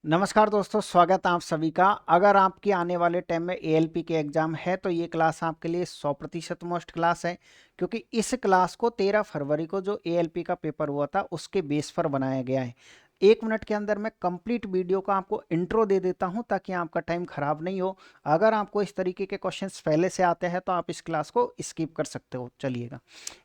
नमस्कार दोस्तों, स्वागत है आप सभी का। अगर आपकी आने वाले टाइम में एएलपी के एग्जाम है तो ये क्लास आपके लिए 100% मोस्ट क्लास है, क्योंकि इस क्लास को 13 फरवरी को जो एएलपी का पेपर हुआ था उसके बेस पर बनाया गया है। 1 मिनट के अंदर मैं कंप्लीट वीडियो का आपको इंट्रो दे देता हूं ताकि आपका टाइम खराब नहीं हो। अगर आपको इस तरीके के क्वेश्चंस पहले से आते हैं तो आप इस क्लास को स्किप कर सकते हो। चलिएगा,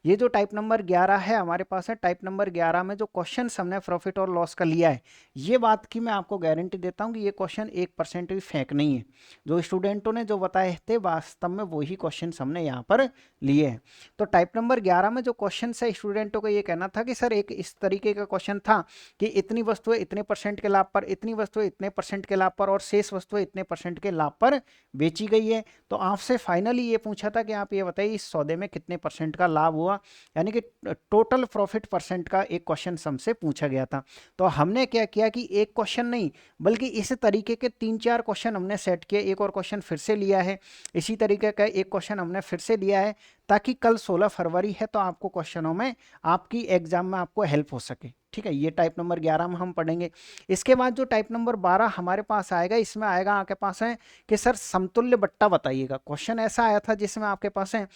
ये जो टाइप नंबर 11 है हमारे पास है, टाइप नंबर 11 में जो क्वेश्चन हमने प्रॉफिट और लॉस का लिया है, ये बात की मैं आपको गारंटी देता हूं कि ये क्वेश्चन 1% भी फेक नहीं है। जो स्टूडेंटों ने जो बताए थे वास्तव में वही क्वेश्चन हमने यहाँ पर लिए हैं। तो टाइप नंबर 11 में जो क्वेश्चन है, स्टूडेंटों को ये कहना था कि सर एक इस तरीके का क्वेश्चन था कि इतनी वस्तुएं इतने परसेंट के लाभ पर, इतनी वस्तुएं इतने परसेंट के लाभ पर और शेष वस्तुएं इतने परसेंट के लाभ पर बेची गई है। तो आपसे फाइनली ये पूछा था कि आप ये बताइए इस सौदे में कितने परसेंट का लाभ हुआ, यानी कि टोटल प्रॉफिट परसेंट का एक क्वेश्चन हमसे पूछा गया था। तो हमने क्या किया कि एक क्वेश्चन नहीं बल्कि इस तरीके के 3-4 क्वेश्चन हमने सेट किए। एक और क्वेश्चन फिर से लिया है, इसी तरीके का एक क्वेश्चन हमने फिर से लिया है, ताकि कल 16 फरवरी है तो आपको क्वेश्चनों में आपकी एग्जाम में आपको हेल्प हो सके। ठीक है, ये टाइप नंबर 11 में हम पढ़ेंगे। इसके बाद जो टाइप नंबर 12 हमारे पास आएगा, इसमें आएगा आपके पास है कि सर समतुल्य बट्टा बताइएगा। क्वेश्चन ऐसा आया था जिसमें आपके पास है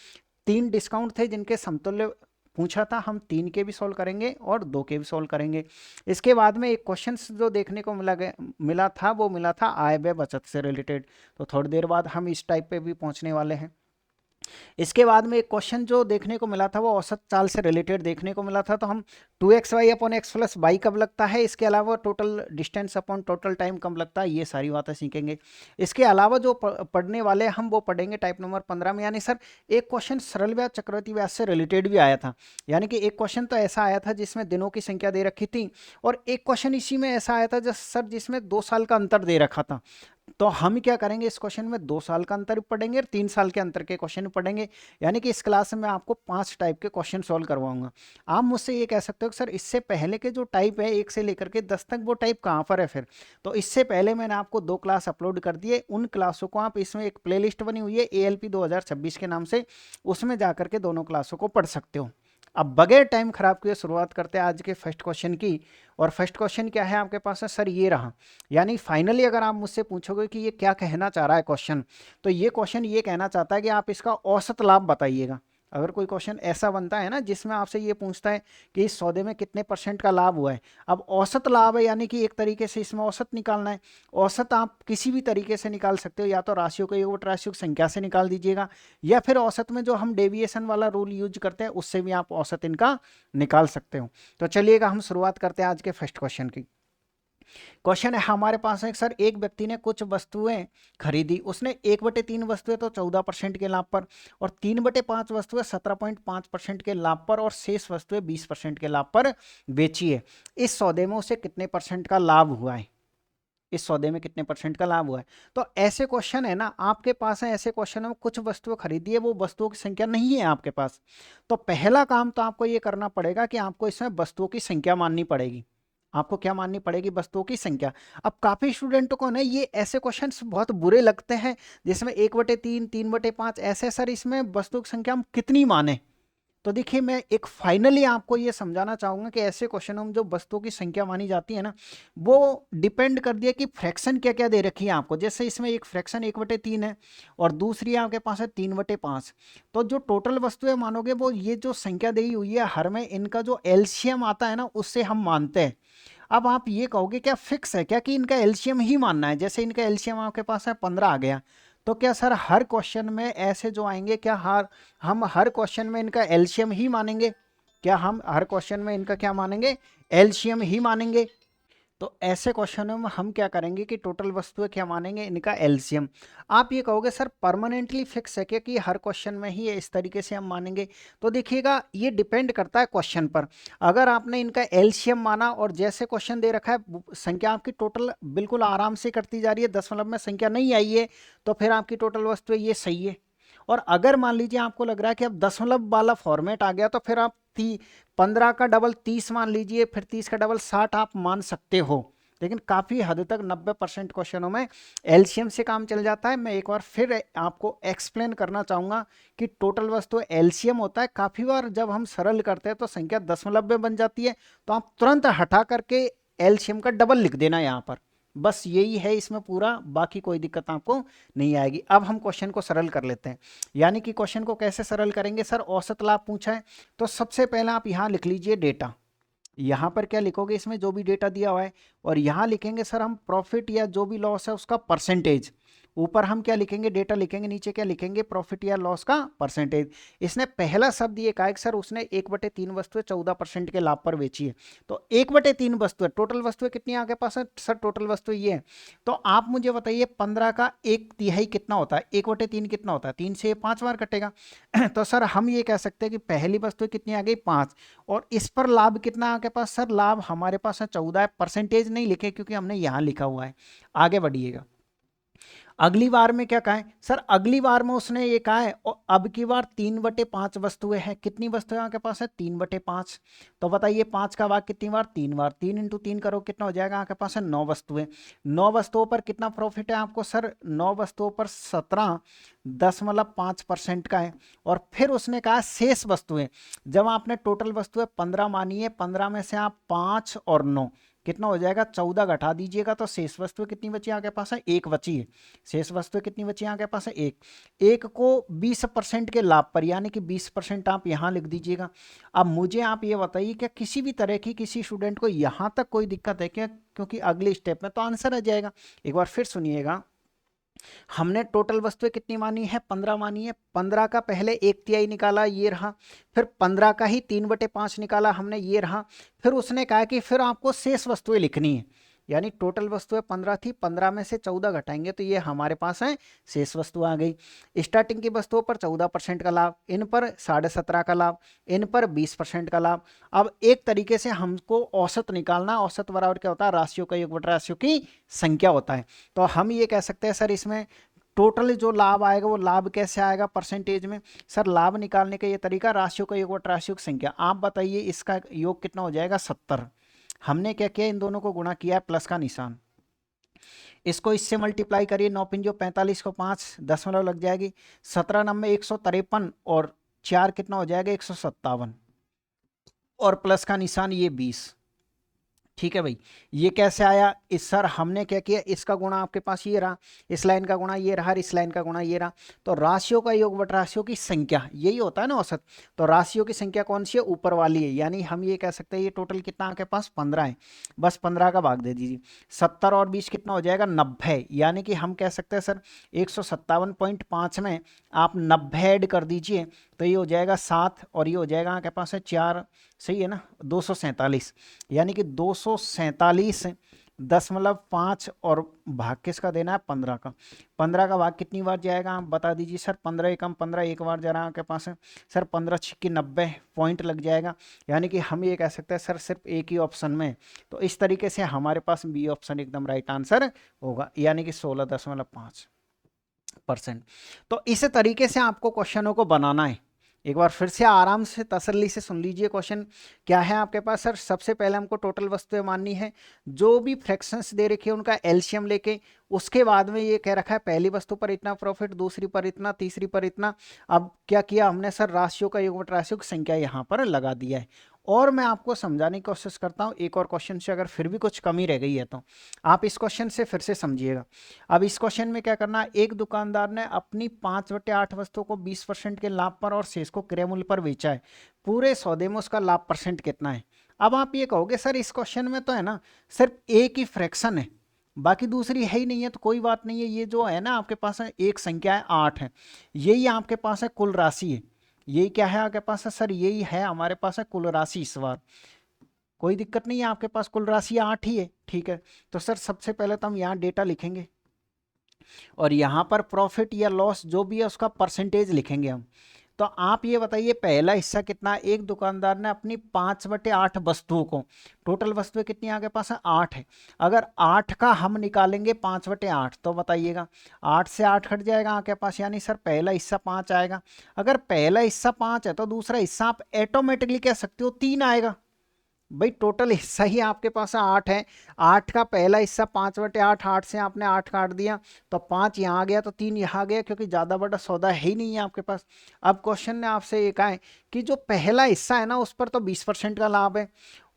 3 डिस्काउंट थे जिनके समतुल्य पूछा था। हम 3 के भी सॉल्व करेंगे और 2 के भी सॉल्व करेंगे। इसके बाद में एक क्वेश्चन जो देखने को मिला था वो मिला था आय व्यय बचत से रिलेटेड। तो थोड़ी देर बाद हम इस टाइप पे भी पहुंचने वाले हैं। इसके बाद में एक क्वेश्चन जो देखने को मिला था वो औसत चाल से रिलेटेड देखने को मिला था। तो हम 2xy upon x plus Y कब लगता है, इसके अलावा total distance upon total time कब लगता है, ये सारी बातें सीखेंगे। इसके अलावा जो पढ़ने वाले हम वो पढ़ेंगे टाइप नंबर 15 में। यानी सर एक क्वेश्चन सरल ब्याज चक्रवृद्धि ब्याज से रिलेटेड भी आया था। यानी कि एक क्वेश्चन तो ऐसा आया था जिसमें दिनों की संख्या दे रखी थी, और एक क्वेश्चन इसी में ऐसा आया था सर जिसमें 2 साल का अंतर दे रखा था। तो हम क्या करेंगे, इस क्वेश्चन में 2 साल का अंतर पढ़ेंगे और 3 साल के अंतर के क्वेश्चन पढ़ेंगे। यानी कि इस क्लास में आपको 5 टाइप के क्वेश्चन सॉल्व करवाऊंगा। आप मुझसे ये कह सकते हो कि सर इससे पहले के जो टाइप है 1 से लेकर के 10 तक, वो टाइप कहाँ पर है फिर। तो इससे पहले मैंने आपको 2 क्लास अपलोड कर दिए, उन क्लासों को आप, इसमें एक प्लेलिस्ट बनी हुई है ALP 2026 के नाम से, उसमें जाकर के दोनों क्लासों को पढ़ सकते हो। अब बगैर टाइम खराब किए शुरुआत करते हैं आज के फर्स्ट क्वेश्चन की। और फर्स्ट क्वेश्चन क्या है आपके पास है, सर ये रहा। यानी फाइनली अगर आप मुझसे पूछोगे कि ये क्या कहना चाह रहा है क्वेश्चन, तो ये क्वेश्चन ये कहना चाहता है कि आप इसका औसत लाभ बताइएगा। अगर कोई क्वेश्चन ऐसा बनता है ना जिसमें आपसे ये पूछता है कि इस सौदे में कितने परसेंट का लाभ हुआ है, अब औसत लाभ है यानी कि एक तरीके से इसमें औसत निकालना है। औसत आप किसी भी तरीके से निकाल सकते हो, या तो राशियों को एक राशियों की संख्या से निकाल दीजिएगा, या फिर औसत में जो हम डेविएशन वाला रूल यूज करते हैं उससे भी आप औसत इनका निकाल सकते हो। तो चलिएगा हम शुरुआत करते हैं आज के फर्स्ट क्वेश्चन की। क्वेश्चन है हमारे पास है, सर एक व्यक्ति ने कुछ वस्तुएं खरीदी, उसने 1/3 वस्तुएं तो 14% के लाभ पर, और 3/5 वस्तुएं 17.5% के लाभ पर, और शेष वस्तुएं 20% के लाभ पर बेची है। इस सौदे में उसे कितने परसेंट का लाभ हुआ है, इस सौदे में कितने परसेंट का लाभ हुआ है। तो ऐसे क्वेश्चन है ना आपके पास है, ऐसे क्वेश्चन में कुछ वस्तुएं खरीदी है, वो वस्तुओं की संख्या नहीं है आपके पास। तो पहला काम तो आपको ये करना पड़ेगा कि आपको इसमें वस्तुओं की संख्या माननी पड़ेगी। आपको क्या माननी पड़ेगी, वस्तुओं की संख्या। अब काफी स्टूडेंटों को ना ये ऐसे क्वेश्चंस बहुत बुरे लगते हैं जिसमें 1/3, 3/5 ऐसे, सर इसमें वस्तुओं की संख्या हम कितनी माने। तो देखिए मैं एक फाइनली आपको ये समझाना चाहूंगा कि ऐसे क्वेश्चनों में जो वस्तुओं की संख्या मानी जाती है ना, वो डिपेंड कर दिया कि फ्रैक्शन क्या क्या दे रखी है आपको। जैसे इसमें एक फ्रैक्शन 1/3 है और दूसरी आपके पास है 3/5। तो जो टोटल वस्तुएं मानोगे वो ये जो संख्या दी हुई है हर में, इनका जो एलसीएम आता है ना उससे हम मानते हैं। अब आप ये कहोगे क्या फिक्स है क्या कि इनका एलसीएम ही मानना है। जैसे इनका एलसीएम आपके पास है 15 आ गया, तो क्या सर हर क्वेश्चन में ऐसे जो आएंगे, क्या हम हर क्वेश्चन में इनका एलसीएम ही मानेंगे? क्या हम हर क्वेश्चन में इनका क्या मानेंगे, एलसीएम ही मानेंगे? तो ऐसे क्वेश्चनों में हम क्या करेंगे कि टोटल वस्तुएं क्या मानेंगे, इनका एलसीएम। आप ये कहोगे सर परमानेंटली फिक्स है क्या कि हर क्वेश्चन में ही इस तरीके से हम मानेंगे? तो देखिएगा ये डिपेंड करता है क्वेश्चन पर। अगर आपने इनका एलसीएम माना और जैसे क्वेश्चन दे रखा है संख्या आपकी टोटल बिल्कुल आराम से कटती जा रही है, दशमलव में संख्या नहीं आई है, तो फिर आपकी टोटल वस्तुएं ये सही है। और अगर मान लीजिए आपको लग रहा है कि अब दशमलव वाला फॉर्मेट आ गया, तो फिर आप 15 का डबल 30 मान लीजिए, फिर 30 का डबल 60 आप मान सकते हो। लेकिन काफ़ी हद तक 90% क्वेश्चनों में एलसीएम से काम चल जाता है। मैं एक बार फिर आपको एक्सप्लेन करना चाहूँगा कि टोटल वस्तु एलसीएम होता है। काफ़ी बार जब हम सरल करते हैं तो संख्या दशमलव में बन जाती है, तो आप तुरंत हटा करके एलसीएम का डबल लिख देना यहाँ पर, बस यही है इसमें पूरा, बाकी कोई दिक्कत आपको नहीं आएगी। अब हम क्वेश्चन को सरल कर लेते हैं। यानी कि क्वेश्चन को कैसे सरल करेंगे सर, औसत लाभ पूछा है तो सबसे पहले आप यहाँ लिख लीजिए डेटा। यहाँ पर क्या लिखोगे, इसमें जो भी डेटा दिया हुआ है, और यहाँ लिखेंगे सर हम प्रॉफिट या जो भी लॉस है उसका परसेंटेज। ऊपर हम क्या लिखेंगे, डेटा लिखेंगे, नीचे क्या लिखेंगे, प्रॉफिट या लॉस का परसेंटेज। इसने पहला शब्द ये कहा है कि सर उसने 1/3 वस्तुएं 14% के लाभ पर बेची है। तो 1/3 वस्तुएं, टोटल वस्तुएं कितनी आपके पास है सर, टोटल वस्तुएं ये है। तो आप मुझे बताइए 15 का 1/3 कितना होता है, 1/3 कितना होता है, 3 से 5 बार कटेगा। तो सर हम ये कह सकते हैं कि पहली वस्तु कितनी आ गई 5, और इस पर लाभ कितना आपके पास सर, लाभ हमारे पास है 14 है। परसेंटेज नहीं लिखे क्योंकि हमने यहाँ लिखा हुआ है। आगे बढ़िएगा, अगली बार में क्या कहा है सर, अगली बार में उसने ये कहा है, और अब की बार 3/5 वस्तुएं हैं। कितनी वस्तुएं आपके पास है, 3/5। तो बताइए 5 का भाग कितनी बार, 3 बार, 3 × 3 करो कितना हो जाएगा, आपके पास है 9 वस्तुएं। 9 वस्तुओं पर कितना प्रॉफिट है आपको सर, 9 वस्तुओं पर 17.5% का है। और फिर उसने कहा शेष वस्तुएं, जब आपने टोटल वस्तुएं 15 मानी है, 15 में से आप 5 और 9 कितना हो जाएगा, 14 घटा दीजिएगा तो शेष वस्तु कितनी बची आपके पास है, 1 बची है। शेष वस्तु कितनी बची आपके पास है, 1 को 20% के लाभ पर, यानी कि 20% आप यहाँ लिख दीजिएगा। अब मुझे आप ये बताइए क्या किसी भी तरह की किसी स्टूडेंट को यहाँ तक कोई दिक्कत है क्या, क्योंकि अगले स्टेप में तो आंसर आ जाएगा। एक बार फिर सुनिएगा, हमने टोटल वस्तुएं कितनी मानी है, 15 मानी है। 15 का पहले 1/3 निकाला, ये रहा। फिर 15 का ही 3/5 निकाला हमने, ये रहा। फिर उसने कहा कि फिर आपको शेष वस्तुएं लिखनी है, यानी टोटल वस्तुएं 15 थी, 15 में से 14 घटाएंगे तो ये हमारे पास है शेष वस्तु आ गई। स्टार्टिंग की वस्तुओं पर 14% का लाभ, इन पर 17.5 का लाभ, इन पर 20% का लाभ। अब एक तरीके से हमको औसत निकालना, औसत बराबर क्या होता है, राशियों का योग बटा राशियों की संख्या होता है। तो हम ये कह सकते हैं सर इसमें टोटल जो लाभ आएगा वो लाभ कैसे आएगा परसेंटेज में, सर लाभ निकालने का ये तरीका राशियों का योग बटा राशियों की संख्या। आप बताइए इसका योग कितना हो जाएगा, 70। हमने क्या किया, इन दोनों को गुणा किया है, प्लस का निशान। इसको इससे मल्टीप्लाई करिए, 9 पंजो 45 को 5 दशमलव लग जाएगी, 17 नंबर 153, और 4 कितना हो जाएगा, 157, और प्लस का निशान ये 20। ठीक है भाई, ये कैसे आया, इस सर हमने क्या किया, इसका गुणा आपके पास ये रहा, इस लाइन का गुणा ये रहा, इस लाइन का गुणा ये रहा। तो राशियों का योग बटा राशियों की संख्या, यही होता है ना औसत। तो राशियों की संख्या कौन सी है, ऊपर वाली है। यानी हम ये कह सकते हैं ये टोटल कितना आपके पास 15 है, बस 15 का भाग दे दीजिए। 70 और 20 कितना हो जाएगा, 90। यानी कि हम कह सकते हैं सर 157.5 में आप 90 ऐड कर दीजिए तो ये हो जाएगा 7, और ये हो जाएगा आपके पास है 4, सही है ना, 247। यानी कि 247.5 और भाग किसका देना है, 15 का। 15 का भाग कितनी बार जाएगा आप बता दीजिए सर, 15 एकम 15 एक बार जा रहा है आपके पास है सर, 15 छिक्की 90 पॉइंट लग जाएगा। यानी कि हम ये कह सकते हैं सर सिर्फ एक ही ऑप्शन में। तो इस तरीके से हमारे पास बी ऑप्शन एकदम राइट आंसर होगा, यानी कि 16.5%। तो इस तरीके से आपको क्वेश्चनों को बनाना है। एक बार फिर से आराम से तसल्ली से सुन लीजिए क्वेश्चन क्या है आपके पास सर। सबसे पहले हमको टोटल वस्तुएं माननी है, जो भी फ्रैक्शंस दे रखी है उनका एलसीएम लेके। उसके बाद में ये कह रखा है पहली वस्तु पर इतना प्रॉफिट, दूसरी पर इतना, तीसरी पर इतना। अब क्या किया हमने सर, राशियों का योग बटा राशियों की संख्या यहाँ पर लगा दिया है। और मैं आपको समझाने की कोशिश करता हूँ एक और क्वेश्चन से, अगर फिर भी कुछ कमी रह गई है तो आप इस क्वेश्चन से फिर से समझिएगा। अब इस क्वेश्चन में क्या करना है, एक दुकानदार ने अपनी 5/8 वस्तुओं को 20% के लाभ पर और शेष को क्रय मूल्य पर बेचा है। पूरे सौदे में उसका लाभ परसेंट कितना है। अब आप ये कहोगे सर इस क्वेश्चन में तो है ना सिर्फ एक ही फ्रैक्शन है, बाकी दूसरी है ही नहीं है। तो कोई बात नहीं है, ये जो है ना आपके पास है एक संख्या है 8 है, यही आपके पास है कुल राशि है। यही क्या है आपके पास है सर, यही है हमारे पास है कुल राशि। इस बार कोई दिक्कत नहीं है, आपके पास कुल राशि 8 ही है। ठीक है, तो सर सबसे पहले तो हम यहाँ डेटा लिखेंगे और यहाँ पर प्रॉफिट या लॉस जो भी है उसका परसेंटेज लिखेंगे हम। तो आप ये बताइए पहला हिस्सा कितना, एक दुकानदार ने अपनी 5/8 वस्तुओं को, टोटल वस्तुएं कितनी आपके पास है 8 है। अगर 8 का हम निकालेंगे 5/8 तो बताइएगा 8 से 8 हट जाएगा आपके पास, यानी सर पहला हिस्सा 5 आएगा। अगर पहला हिस्सा 5 है तो दूसरा हिस्सा आप ऑटोमेटिकली कह सकते हो 3 आएगा। भाई टोटल हिस्सा ही आपके पास 8 है, 8 का पहला हिस्सा 5/8, 8 से आपने 8 काट दिया तो 5 यहाँ आ गया तो 3 यहाँ आ गया, क्योंकि ज़्यादा बड़ा सौदा है ही नहीं है आपके पास। अब क्वेश्चन ने आपसे ये कहा है कि जो पहला हिस्सा है ना उस पर तो 20% का लाभ है,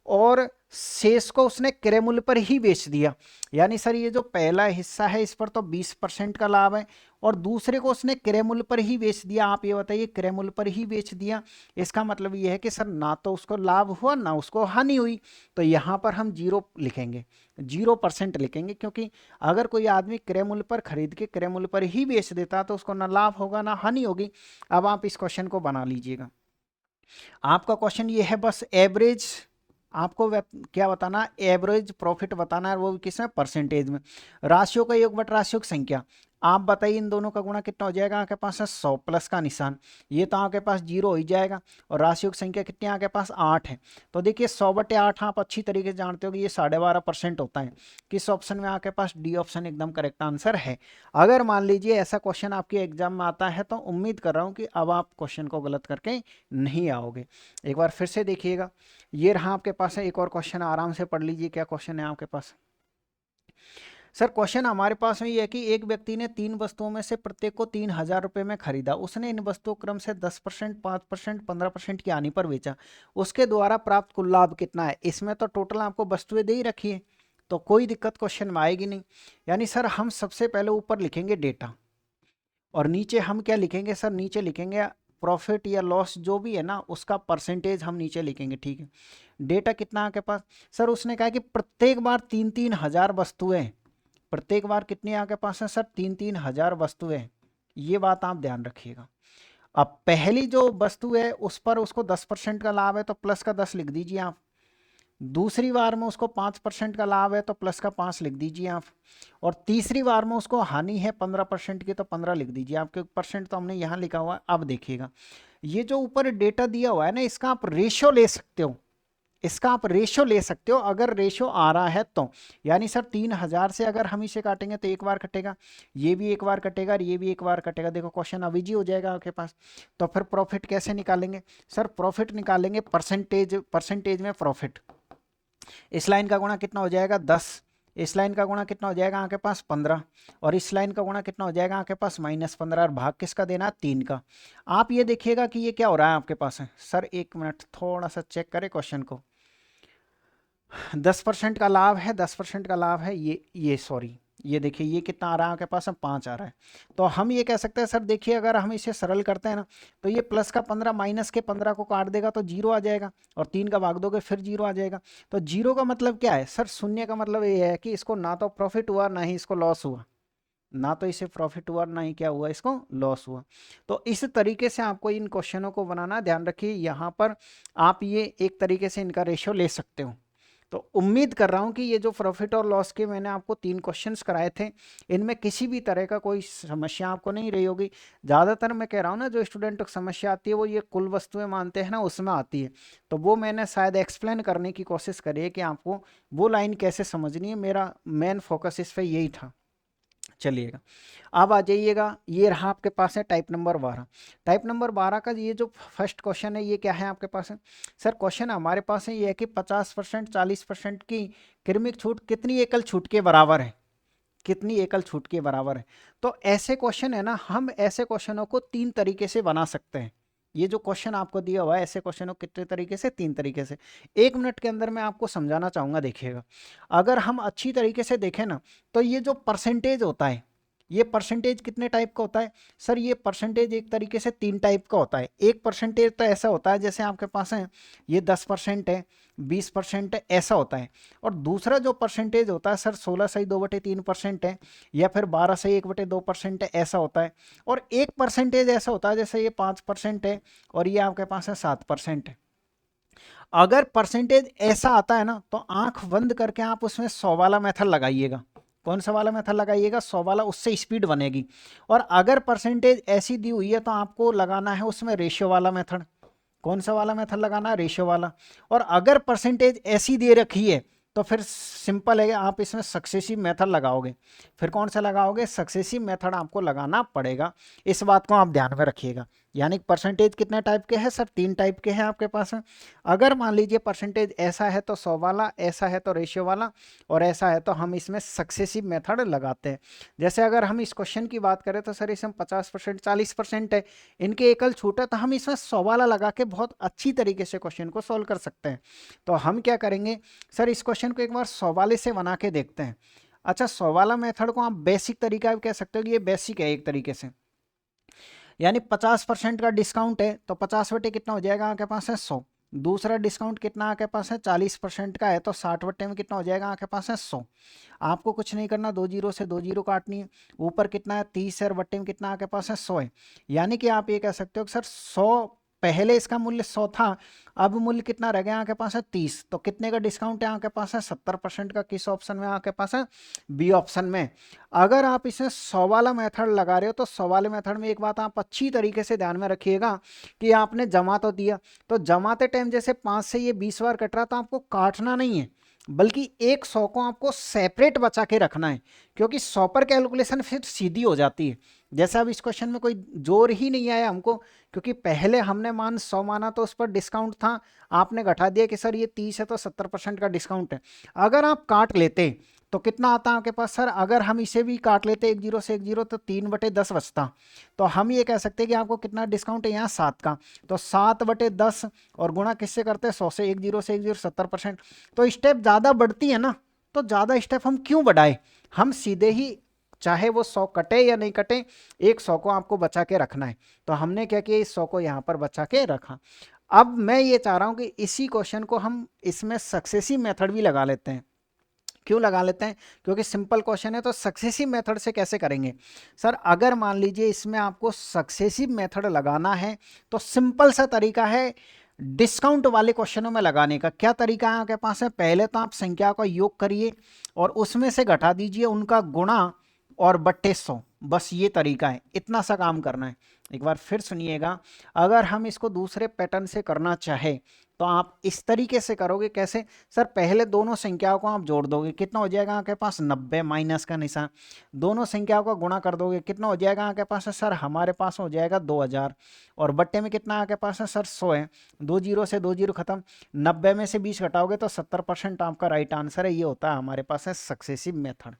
और शेष को उसने क्रय मूल्य पर ही बेच दिया। यानी सर ये जो पहला हिस्सा है इस पर तो 20% का लाभ है और दूसरे को उसने क्रय मूल्य पर ही बेच दिया। आप ये बताइए, क्रय मूल्य पर ही बेच दिया, इसका मतलब ये है कि सर ना तो उसको लाभ हुआ ना उसको हानि हुई। तो यहाँ पर हम 0 लिखेंगे, 0% लिखेंगे, क्योंकि अगर कोई आदमी क्रय मूल्य पर खरीद के क्रय मूल्य पर ही बेच देता तो उसको ना लाभ होगा ना हानि होगी। अब आप इस क्वेश्चन को बना लीजिएगा। आपका क्वेश्चन ये है बस एवरेज, आपको क्या बताना, एवरेज प्रॉफिट बताना है, वो भी किसमें, परसेंटेज में। राशियों का योग बट राशियों की संख्या, आप बताइए इन दोनों का गुणा कितना हो जाएगा। आपके पास है 100 प्लस का निशान, ये तो आपके पास 0 हो ही जाएगा। और राशियों की संख्या कितनी है आपके पास, 8 है। तो देखिए 100/8 आप अच्छी तरीके से जानते हो कि ये 12.5% होता है। किस ऑप्शन में आपके पास, डी ऑप्शन एकदम करेक्ट आंसर है। अगर मान लीजिए ऐसा क्वेश्चन आपके एग्जाम में आता है तो उम्मीद कर रहा हूँ कि अब आप क्वेश्चन को गलत करके नहीं आओगे। एक बार फिर से देखिएगा, ये रहा आपके पास है एक और क्वेश्चन, आराम से पढ़ लीजिए क्या क्वेश्चन है आपके पास। सर क्वेश्चन हमारे पास में ये है कि एक व्यक्ति ने 3 वस्तुओं में से प्रत्येक को 3,000 रुपये में खरीदा। उसने इन वस्तुओं क्रम से 10%, 5%, 15% की हानि पर बेचा। उसके द्वारा प्राप्त कुल लाभ कितना है। इसमें तो टोटल आपको वस्तुएं दे ही रखी है, तो कोई दिक्कत क्वेश्चन में आएगी नहीं। यानी सर हम सबसे पहले ऊपर लिखेंगे डेटा और नीचे हम क्या लिखेंगे सर, नीचे लिखेंगे प्रॉफिट या लॉस जो भी है ना उसका परसेंटेज हम नीचे लिखेंगे। ठीक है, डेटा कितना आपके पास, सर उसने कहा कि प्रत्येक बार 3,000 वस्तुएं, प्रत्येक बार कितनी आपके पास है सर, 3,000 वस्तुएं। ये बात आप ध्यान रखिएगा। अब पहली जो वस्तु है उस पर उसको 10% का लाभ है तो प्लस का 10 लिख दीजिए आप। दूसरी बार में उसको 5% का लाभ है तो प्लस का 5 लिख दीजिए आप। और तीसरी बार में उसको हानि है 15% की तो 15 लिख दीजिए आप, क्योंकि परसेंट तो हमने यहाँ लिखा हुआ है। अब देखिएगा ये जो ऊपर डेटा दिया हुआ है ना, इसका आप रेशियो ले सकते हो, इसका आप रेशियो ले सकते हो अगर रेशियो आ रहा है तो। यानी सर 3,000 से अगर हम इसे काटेंगे तो एक बार कटेगा, ये भी एक बार कटेगा और ये भी एक बार कटेगा। देखो क्वेश्चन अब इजी हो जाएगा आपके पास। तो फिर प्रॉफिट कैसे निकालेंगे सर, प्रॉफिट निकालेंगे परसेंटेज में प्रॉफिट। इस लाइन का गुणा कितना हो जाएगा 10, इस लाइन का गुणा कितना हो जाएगा आपके पास 15, और इस लाइन का गुणा कितना हो जाएगा आपके पास -15, और भाग किसका देना है 3 का। आप ये देखिएगा कि ये क्या हो रहा है आपके पास है सर, एक मिनट थोड़ा सा चेक करें क्वेश्चन को। 10% का लाभ है, 10% का लाभ है, ये सॉरी ये देखिए ये कितना आ रहा है आपके पास, 5 आ रहा है। तो हम ये कह सकते हैं सर, देखिए अगर हम इसे सरल करते हैं ना तो ये प्लस का 15 माइनस के 15 को काट देगा तो 0 आ जाएगा, और 3 का भाग दोगे फिर 0 आ जाएगा। तो 0 का मतलब क्या है सर, शून्य का मतलब ये है कि इसको ना तो प्रॉफिट हुआ ना ही इसको लॉस हुआ, ना तो इसे प्रॉफिट हुआ ना ही क्या हुआ इसको लॉस हुआ। तो इस तरीके से आपको इन क्वेश्चनों को बनाना, ध्यान रखिए यहाँ पर आप ये एक तरीके से इनका रेशियो ले सकते हो। तो उम्मीद कर रहा हूं कि ये जो प्रॉफिट और लॉस के मैंने आपको 3 क्वेश्चंस कराए थे, इनमें किसी भी तरह का कोई समस्या आपको नहीं रही होगी। ज़्यादातर मैं कह रहा हूं ना जो स्टूडेंट को समस्या आती है वो ये कुल वस्तुएं मानते हैं ना उसमें आती है। तो वो मैंने शायद एक्सप्लेन करने की कोशिश करी है कि आपको वो लाइन कैसे समझनी है, मेरा मेन फोकस इस पर यही था। चलिएगा अब आ जाइएगा, ये रहा आपके पास है टाइप नंबर 12। टाइप नंबर 12 का ये जो फर्स्ट क्वेश्चन है ये क्या है आपके पास है सर, क्वेश्चन हमारे पास है ये है कि 50%, 40% की क्रमिक छूट कितनी एकल छूट के बराबर है, कितनी एकल छूट के बराबर है। तो ऐसे क्वेश्चन है ना, हम ऐसे क्वेश्चनों को 3 तरीके से बना सकते हैं। ये जो क्वेश्चन आपको दिया हुआ है ऐसे क्वेश्चनों कितने तरीके से, 3 तरीके से। 1 मिनट के अंदर मैं आपको समझाना चाहूंगा। देखिएगा अगर हम अच्छी तरीके से देखें ना तो ये जो परसेंटेज होता है, ये परसेंटेज कितने टाइप का होता है सर, ये परसेंटेज एक तरीके से 3 टाइप का होता है। एक परसेंटेज तो ऐसा होता है जैसे आपके पास है ये 10% है, 20% है, ऐसा होता है। और दूसरा जो परसेंटेज होता है सर 16/2/3% है, या फिर 12/1/2% है, ऐसा होता है। और एक परसेंटेज ऐसा होता है जैसे ये 5% है और ये आपके पास है 7% है। अगर परसेंटेज ऐसा आता है ना तो आंख बंद करके आप उसमें 100 वाला मेथड लगाइएगा। कौन सा वाला मेथड लगाइएगा, 100 वाला, उससे स्पीड बनेगी। और अगर परसेंटेज ऐसी दी हुई है तो आपको लगाना है उसमें रेशियो वाला मेथड। कौन सा वाला मेथड लगाना है, रेशियो वाला। और अगर परसेंटेज ऐसी दे रखी है तो फिर सिंपल है, आप इसमें सक्सेसिव मेथड लगाओगे। फिर कौन सा लगाओगे, सक्सेसिव मेथड आपको लगाना पड़ेगा। इस बात को आप ध्यान में रखिएगा। यानी परसेंटेज कितने टाइप के हैं सर? 3 टाइप के हैं आपके पास में। अगर मान लीजिए परसेंटेज ऐसा है तो 100 वाला, ऐसा है तो रेशियो वाला, और ऐसा है तो हम इसमें सक्सेसिव मेथड लगाते हैं। जैसे अगर हम इस क्वेश्चन की बात करें तो सर इसमें 50% 40% है, इनके एकल छूट है, तो हम इसमें 100 वाला लगा के बहुत अच्छी तरीके से क्वेश्चन को सोल्व कर सकते हैं। तो हम क्या करेंगे सर, इस क्वेश्चन को एक बार 100 वाले से बना के देखते हैं। अच्छा, 100 वाला मेथड को आप बेसिक तरीका भी कह सकते हो कि ये बेसिक है एक तरीके से, यानी 50% का डिस्काउंट है तो 50 बटे कितना हो जाएगा आपके पास है 100। दूसरा डिस्काउंट कितना आपके पास है 40% का है तो 60 बटे में कितना हो जाएगा आपके पास है 100। आपको कुछ नहीं करना, 2 जीरो से 2 जीरो काटनी है। ऊपर कितना है 30 है और बट्टे में कितना आपके पास है 100 है। यानी कि आप ये कह सकते हो कि सर 100, पहले इसका मूल्य 100 था, अब मूल्य कितना रह गया आपके पास है 30, तो कितने का डिस्काउंट है आपके पास है 70% का। किस ऑप्शन में आपके पास है? बी ऑप्शन में। अगर आप इसे 100 वाला मेथड लगा रहे हो तो 100 वाले मेथड में एक बात आप अच्छी तरीके से ध्यान में रखिएगा कि आपने जमा तो दिया, तो जमाते टाइम जैसे 5 से ये 20 बार कट रहा, तो आपको काटना नहीं है, बल्कि एक 100 को आपको सेपरेट बचा के रखना है, क्योंकि 100 पर कैलकुलेशन फिर सीधी हो जाती है। जैसे अब इस क्वेश्चन में कोई जोर ही नहीं आया हमको, क्योंकि पहले हमने 100 माना तो उस पर डिस्काउंट था, आपने घटा दिया कि सर ये 30 है तो 70% का डिस्काउंट है। अगर आप काट लेते तो कितना आता आपके पास सर? अगर हम इसे भी काट लेते 1 जीरो से 1 जीरो तो 3/10 बचता। तो हम ये कह सकते हैं कि आपको कितना डिस्काउंट है यहाँ 7 का, तो 7/10 और गुणा किससे करते हैं 100 से। 1 जीरो से 1 जीरो 70%, तो स्टेप ज़्यादा बढ़ती है ना, तो ज़्यादा स्टेप हम क्यों बढ़ाए, हम सीधे ही चाहे वो 100 कटे या नहीं कटे, एक 100 को आपको बचा के रखना है। तो हमने क्या किया, इस 100 को यहाँ पर बचा के रखा। अब मैं ये चाह रहा हूँ कि इसी क्वेश्चन को हम इसमें सक्सेसिव मेथड भी लगा लेते हैं। क्यों लगा लेते हैं? क्योंकि सिंपल क्वेश्चन है, तो सक्सेसिव मेथड से कैसे करेंगे सर? अगर मान लीजिए इसमें आपको सक्सेसिव मेथड लगाना है तो सिंपल सा तरीका है डिस्काउंट वाले क्वेश्चनों में लगाने का। क्या तरीका है आपके पास है? पहले तो आप संख्या का योग करिए और उसमें से घटा दीजिए उनका गुणा और बट्टे 100, बस ये तरीका है, इतना सा काम करना है। एक बार फिर सुनिएगा, अगर हम इसको दूसरे पैटर्न से करना चाहे तो आप इस तरीके से करोगे। कैसे सर? पहले दोनों संख्याओं को आप जोड़ दोगे, कितना हो जाएगा आपके पास 90 माइनस का निशान। दोनों संख्याओं का गुणा कर दोगे, कितना हो जाएगा आपके पास है सर? हमारे पास हो जाएगा 2000, और बट्टे में कितना आपके पास है सर? 100 है। 2 जीरो से 2 जीरो खत्म, 90 में से 20 घटाओगे तो 70% आपका राइट आंसर है। ये होता है हमारे पास है सक्सेसिव मेथड।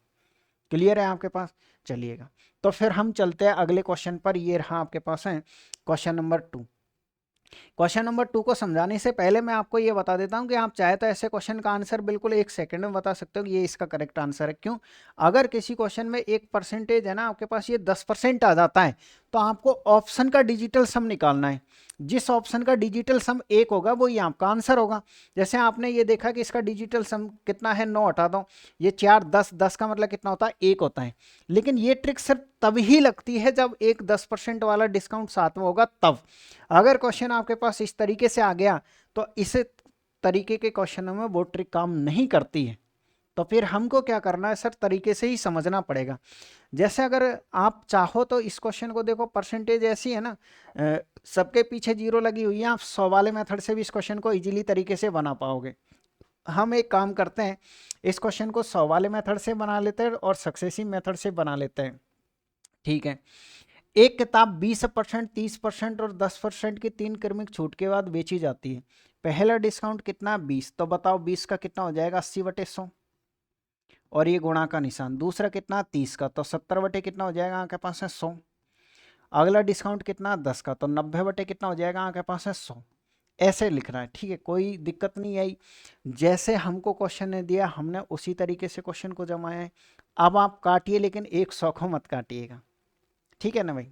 क्लियर है आपके पास? चलिएगा, तो फिर हम चलते हैं अगले क्वेश्चन पर। ये रहा आपके पास है क्वेश्चन नंबर 2। क्वेश्चन नंबर 2 को समझाने से पहले मैं आपको ये बता देता हूं कि आप चाहे तो ऐसे क्वेश्चन का आंसर बिल्कुल 1 सेकंड में बता सकते हो कि ये इसका करेक्ट आंसर है। क्यों? अगर किसी क्वेश्चन में एक परसेंटेज है ना आपके पास, ये 10% आ जाता है, तो आपको ऑप्शन का डिजिटल सम निकालना है। जिस ऑप्शन का डिजिटल सम 1 होगा वो ही आपका आंसर होगा। जैसे आपने ये देखा कि इसका डिजिटल सम कितना है, 9 हटा दो, ये 4 10, 10 का मतलब कितना होता है 1 होता है। लेकिन ये ट्रिक सिर्फ तभी लगती है जब एक 10% वाला डिस्काउंट साथ में होगा तब। अगर क्वेश्चन आपके पास इस तरीके से आ गया तो इस तरीके के क्वेश्चनों में वो ट्रिक काम नहीं करती है। तो फिर हमको क्या करना है सर? तरीके से ही समझना पड़ेगा। जैसे अगर आप चाहो तो इस क्वेश्चन को देखो, परसेंटेज ऐसी है ना, सबके पीछे जीरो लगी हुई है, आप 100 वाले मेथड से भी इस क्वेश्चन को इजीली तरीके से बना पाओगे। हम एक काम करते हैं, इस क्वेश्चन को 100 वाले मेथड से बना लेते हैं और सक्सेसिव मेथड से बना लेते हैं। ठीक है, एक किताब 20%, 30% और 10% की 3 क्रमिक छूट के बाद बेची जाती है। पहला डिस्काउंट कितना? 20, तो बताओ 20 का कितना हो जाएगा 80/100, और ये गुणा का निशान। दूसरा कितना? 30 का, तो 70 कितना हो जाएगा आपके पास है 100। अगला डिस्काउंट कितना? 10 का, तो 90 कितना हो जाएगा आपके पास है 100। ऐसे लिखना है, ठीक है, कोई दिक्कत नहीं आई। जैसे हमको क्वेश्चन ने दिया हमने उसी तरीके से क्वेश्चन को जमाया है। अब आप काटिए, लेकिन 100 को मत काटिएगा, ठीक है ना भाई?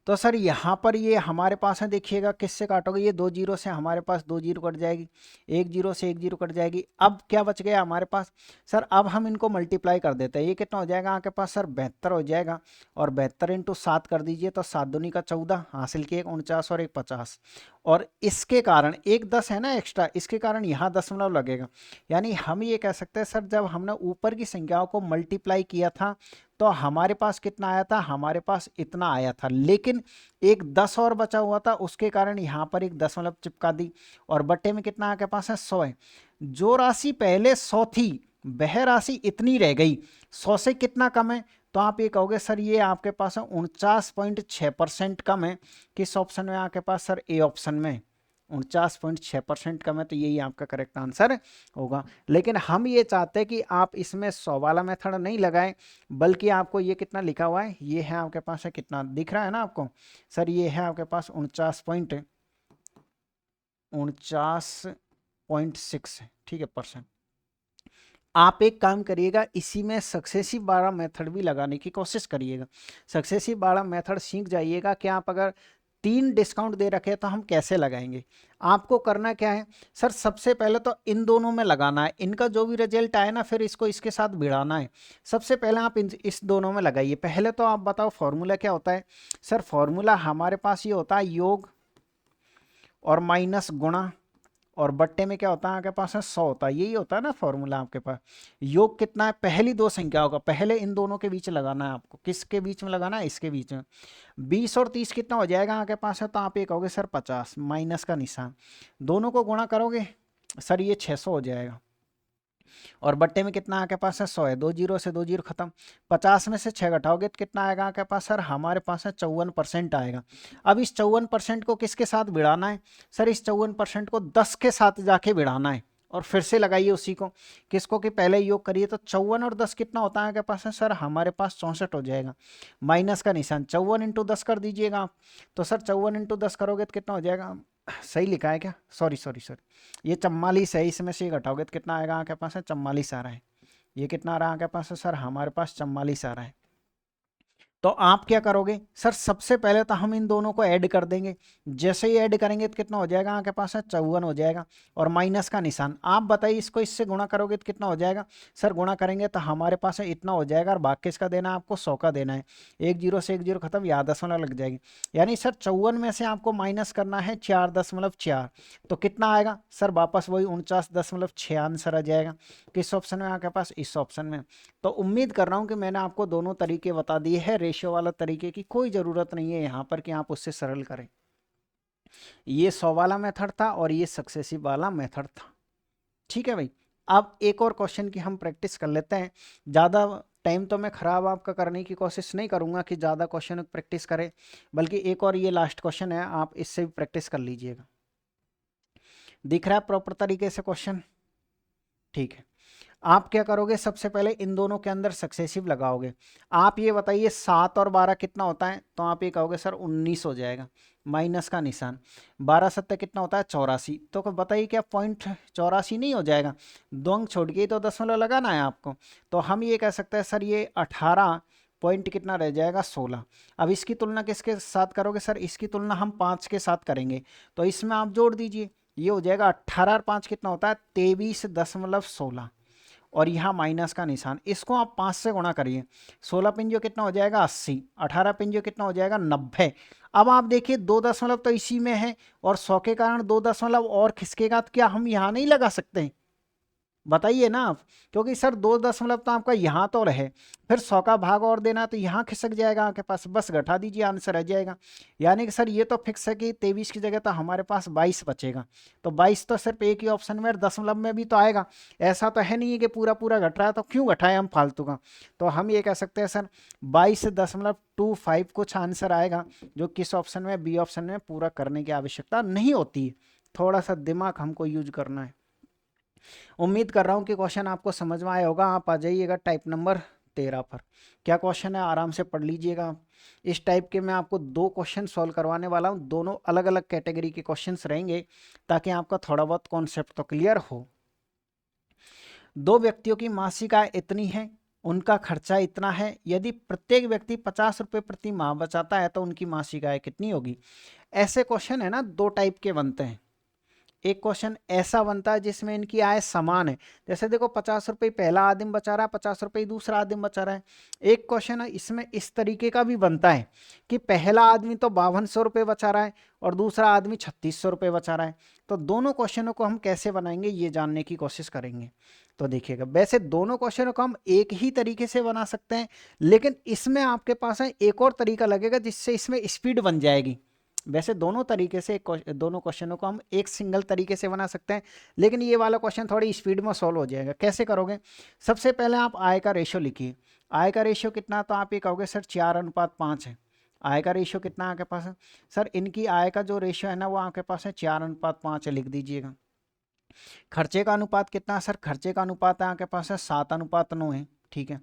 तो सर यहाँ पर ये हमारे पास है, देखिएगा किससे काटोगे, ये 2 जीरो से हमारे पास 2 जीरो कट जाएगी, 1 जीरो से 1 जीरो कट जाएगी। अब क्या बच गया हमारे पास सर? अब हम इनको मल्टीप्लाई कर देते हैं। ये कितना हो जाएगा आपके पास सर? 72 हो जाएगा, और 72 इंटू 7 कर दीजिए, तो 7 दूनी का 14, हासिल किए 49 और 1 50। और इसके कारण एक 10 है ना एक्स्ट्रा, इसके कारण यहाँ दशमलव लगेगा। यानी हम ये कह सकते हैं सर, जब हमने ऊपर की संख्याओं को मल्टीप्लाई किया था तो हमारे पास कितना आया था? हमारे पास इतना आया था, लेकिन एक 10 और बचा हुआ था, उसके कारण यहाँ पर एक दशमलव चिपका दी, और बट्टे में कितना आपके पास है 100 है। जो राशि पहले 100 थी वह राशि इतनी रह गई, 100 से कितना कम है? तो आप ये कहोगे सर ये आपके पास 49.6% कम है। किस ऑप्शन में आपके पास सर? ए ऑप्शन में 49.6% कम है, तो यही आपका करेक्ट आंसर होगा। लेकिन हम ये चाहते हैं कि आप इसमें 100 वाला मेथड नहीं लगाएं, बल्कि आपको ये कितना लिखा हुआ है, ये है आपके पास है, कितना दिख रहा है ना आपको सर? ये है आपके पास 49.6, ठीक है, %। आप एक काम करिएगा, इसी में सक्सेसिव वाला मेथड भी लगाने की कोशिश करिएगा। सक्सेसिव वाला मेथड सीख जाइएगा कि आप अगर 3 डिस्काउंट दे रखे तो हम कैसे लगाएंगे। आपको करना क्या है सर? सबसे पहले तो इन दोनों में लगाना है, इनका जो भी रिजल्ट आए ना फिर इसको इसके साथ भिड़ाना है। सबसे पहले आप इस दोनों में लगाइए। पहले तो आप बताओ फॉर्मूला क्या होता है सर? फॉर्मूला हमारे पास ये होता है योग और माइनस गुणा, और बट्टे में क्या होता है आपके पास है 100 होता है। यही होता है ना फॉर्मूला आपके पास। योग कितना है? पहली दो संख्याओं का, पहले इन दोनों के बीच लगाना है आपको। किसके बीच में लगाना है? इसके बीच में। 20 और 30 कितना हो जाएगा आपके पास है? तो आप ये कहोगे सर 50, माइनस का निशान। दोनों को गुणा करोगे सर ये 600 हो जाएगा, और बट्टे में कितना आपके पास है? 100 है। 2 जीरो से 2 जीरो खत्म। 50 में से 6 घटाओगे तो कितना आएगा आपके पास सर? हमारे पास है 54% आएगा। अब इस 54% को किसके साथ भिड़ाना है सर? इस 54% को 10 के साथ जाके भिड़ाना है, और फिर से लगाइए उसी को। किसको? कि पहले योग करिए। तो 54 और 10 कितना होता है आपके पास है सर? हमारे पास 64 हो जाएगा। माइनस का निशान, 54 इंटू 10 कर दीजिएगा आप। तो सर 54 इंटू 10 करोगे तो कितना हो जाएगा? सही लिखा है क्या? सॉरी सॉरी सॉरी, ये 44 है। इसमें से घटाओगे तो कितना आएगा आपके पास है? 44 आ रहा है। ये कितना आ रहा है आपके पास है सर? हमारे पास 44 आ रहा है। तो आप क्या करोगे सर? सबसे पहले तो हम इन दोनों को ऐड कर देंगे। जैसे ही ऐड करेंगे तो कितना हो जाएगा आपके पास है? 54 हो जाएगा, और माइनस का निशान। आप बताइए इसको इससे गुणा करोगे तो कितना हो जाएगा सर? गुणा करेंगे तो हमारे पास है इतना हो जाएगा, और बाकी इसका देना है आपको 100 का देना है। 1 जीरो से 1 जीरो खत्म, या दशमलव लग जाएगी। यानी सर 54 में से आपको माइनस करना है 4.4, तो कितना आएगा सर? वापस वही 49.6 आंसर आ जाएगा। किस ऑप्शन में आपके पास? इस ऑप्शन में। तो उम्मीद कर रहा हूं कि मैंने आपको दोनों तरीके बता दिए हैं। रेशियो वाला तरीके की कोई ज़रूरत नहीं है यहाँ पर कि आप उससे सरल करें। ये 100 वाला मेथड था और ये सक्सेसिव वाला मेथड था। ठीक है भाई। अब एक और क्वेश्चन की हम प्रैक्टिस कर लेते हैं। ज़्यादा टाइम तो मैं खराब आपका करने की कोशिश नहीं करूँगा कि ज़्यादा क्वेश्चन प्रैक्टिस करें, बल्कि एक और ये लास्ट क्वेश्चन है, आप इससे भी प्रैक्टिस कर लीजिएगा। दिख रहा है प्रॉपर तरीके से क्वेश्चन? ठीक है। आप क्या करोगे? सबसे पहले इन दोनों के अंदर सक्सेसिव लगाओगे। आप ये बताइए 7 और 12 कितना होता है? तो आप ये कहोगे सर 19 हो जाएगा, माइनस का निशान। 12 सत्ते कितना होता है? 84। तो बताइए क्या पॉइंट 84 नहीं हो जाएगा? 2 अंक छोड़ के तो दशमलव लगाना है आपको। तो हम ये कह सकते हैं सर ये 18 पॉइंट कितना रह जाएगा? 16। अब इसकी तुलना किसके साथ करोगे सर? इसकी तुलना हम 5 के साथ करेंगे, तो इसमें आप जोड़ दीजिए। ये हो जाएगा 18 और 5 कितना होता है? 23.16, और यहाँ माइनस का निशान। इसको आप 5 से गुणा करिए। 16 पिंजो कितना हो जाएगा? 80। 18 पिंजो कितना हो जाएगा? 90। अब आप देखिए 2 दशमलव तो इसी में है, और 100 के कारण 2 दशमलव और खिसकेगा, तो क्या हम यहाँ नहीं लगा सकते? बताइए ना आप। क्योंकि सर 2 दशमलव तो आपका यहाँ तो रहे, फिर 100 का भाग और देना तो यहाँ खिसक जाएगा आपके पास। बस घटा दीजिए, आंसर आ जाएगा। यानी कि सर ये तो फिक्स है कि 23 की जगह तो हमारे पास 22 बचेगा। तो 22 तो सिर्फ एक ही ऑप्शन में, दशमलव में भी तो आएगा। ऐसा तो है नहीं है कि पूरा पूरा घट रहा है, तो क्यों घटाए हम फालतू का। तो हम ये कह सकते हैं सर 22.25 कुछ आंसर आएगा, जो किस ऑप्शन में? बी ऑप्शन में पूरा करने की आवश्यकता नहीं होती है। थोड़ा सा दिमाग हमको यूज करना है। उम्मीद कर रहा हूं कि क्वेश्चन आपको समझ में आया होगा। आप आ जाइएगा टाइप नंबर 13 पर। क्या क्वेश्चन है आराम से पढ़ लीजिएगा। इस टाइप के मैं आपको 2 क्वेश्चन सॉल्व करवाने वाला हूं। दोनों अलग अलग कैटेगरी के क्वेश्चंस रहेंगे, ताकि आपका थोड़ा बहुत कॉन्सेप्ट तो क्लियर हो। 2 व्यक्तियों की मासिक आय इतनी है, उनका खर्चा इतना है। यदि प्रत्येक व्यक्ति 50 रुपये प्रति माह बचाता है तो उनकी मासिक आय कितनी होगी? ऐसे क्वेश्चन है ना 2 टाइप के बनते हैं। एक क्वेश्चन ऐसा बनता है जिसमें इनकी आय समान है। जैसे देखो 50 रुपये पहला आदमी बचा रहा है, 50 रुपये दूसरा आदमी बचा रहा है। एक क्वेश्चन है इसमें इस तरीके का भी बनता है कि पहला आदमी तो 5200 रुपये बचा रहा है और दूसरा आदमी 3600 रुपये बचा रहा है। तो दोनों क्वेश्चनों को हम कैसे बनाएंगे ये जानने की कोशिश करेंगे। तो देखिएगा, वैसे दोनों क्वेश्चनों को हम एक ही तरीके से बना सकते हैं, लेकिन इसमें आपके पास है एक और तरीका लगेगा जिससे इसमें स्पीड बन जाएगी। वैसे दोनों तरीके से दोनों क्वेश्चनों को हम एक सिंगल तरीके से बना सकते हैं, लेकिन ये वाला क्वेश्चन थोड़ी स्पीड में सॉल्व हो जाएगा। कैसे करोगे? सबसे पहले आप आय का रेशियो लिखिए। आय का रेशियो कितना? तो आप ये कहोगे सर 4:5 है। आय का रेशियो कितना आपके पास है? सर इनकी आय का जो रेशियो है ना वो आपके पास है 4:5 है, लिख दीजिएगा। खर्चे का अनुपात कितना? सर खर्चे का अनुपात है आपके पास है 7:9 है, ठीक है।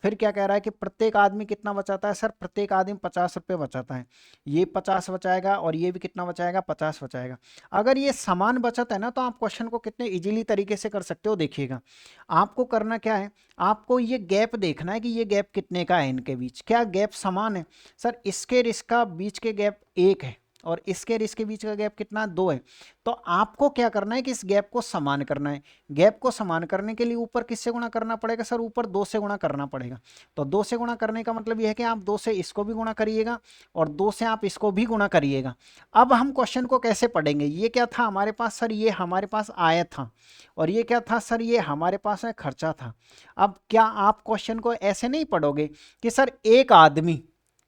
फिर क्या कह रहा है कि प्रत्येक आदमी कितना बचाता है? सर प्रत्येक आदमी 50 रुपये बचाता है। ये 50 बचाएगा और ये भी कितना बचाएगा? 50 बचाएगा। अगर ये समान बचत है ना तो आप क्वेश्चन को कितने इजीली तरीके से कर सकते हो, देखिएगा। आपको करना क्या है, आपको ये गैप देखना है कि ये गैप कितने का है इनके बीच। क्या गैप समान है? सर इसके और इसका बीच के गैप 1 है और इसके और इसके बीच का गैप कितना? 2 है। तो आपको क्या करना है कि इस गैप को समान करना है। गैप को समान करने के लिए ऊपर किससे गुणा करना पड़ेगा? सर ऊपर 2 से गुणा करना पड़ेगा। तो 2 से गुणा करने का मतलब यह है कि आप 2 से इसको भी गुणा करिएगा और 2 से आप इसको भी गुणा करिएगा। अब हम क्वेश्चन को कैसे पढ़ेंगे? ये क्या था हमारे पास? सर ये हमारे पास आय था और ये क्या था? सर ये हमारे पास है खर्चा था। अब क्या आप क्वेश्चन को ऐसे नहीं पढ़ोगे कि सर एक आदमी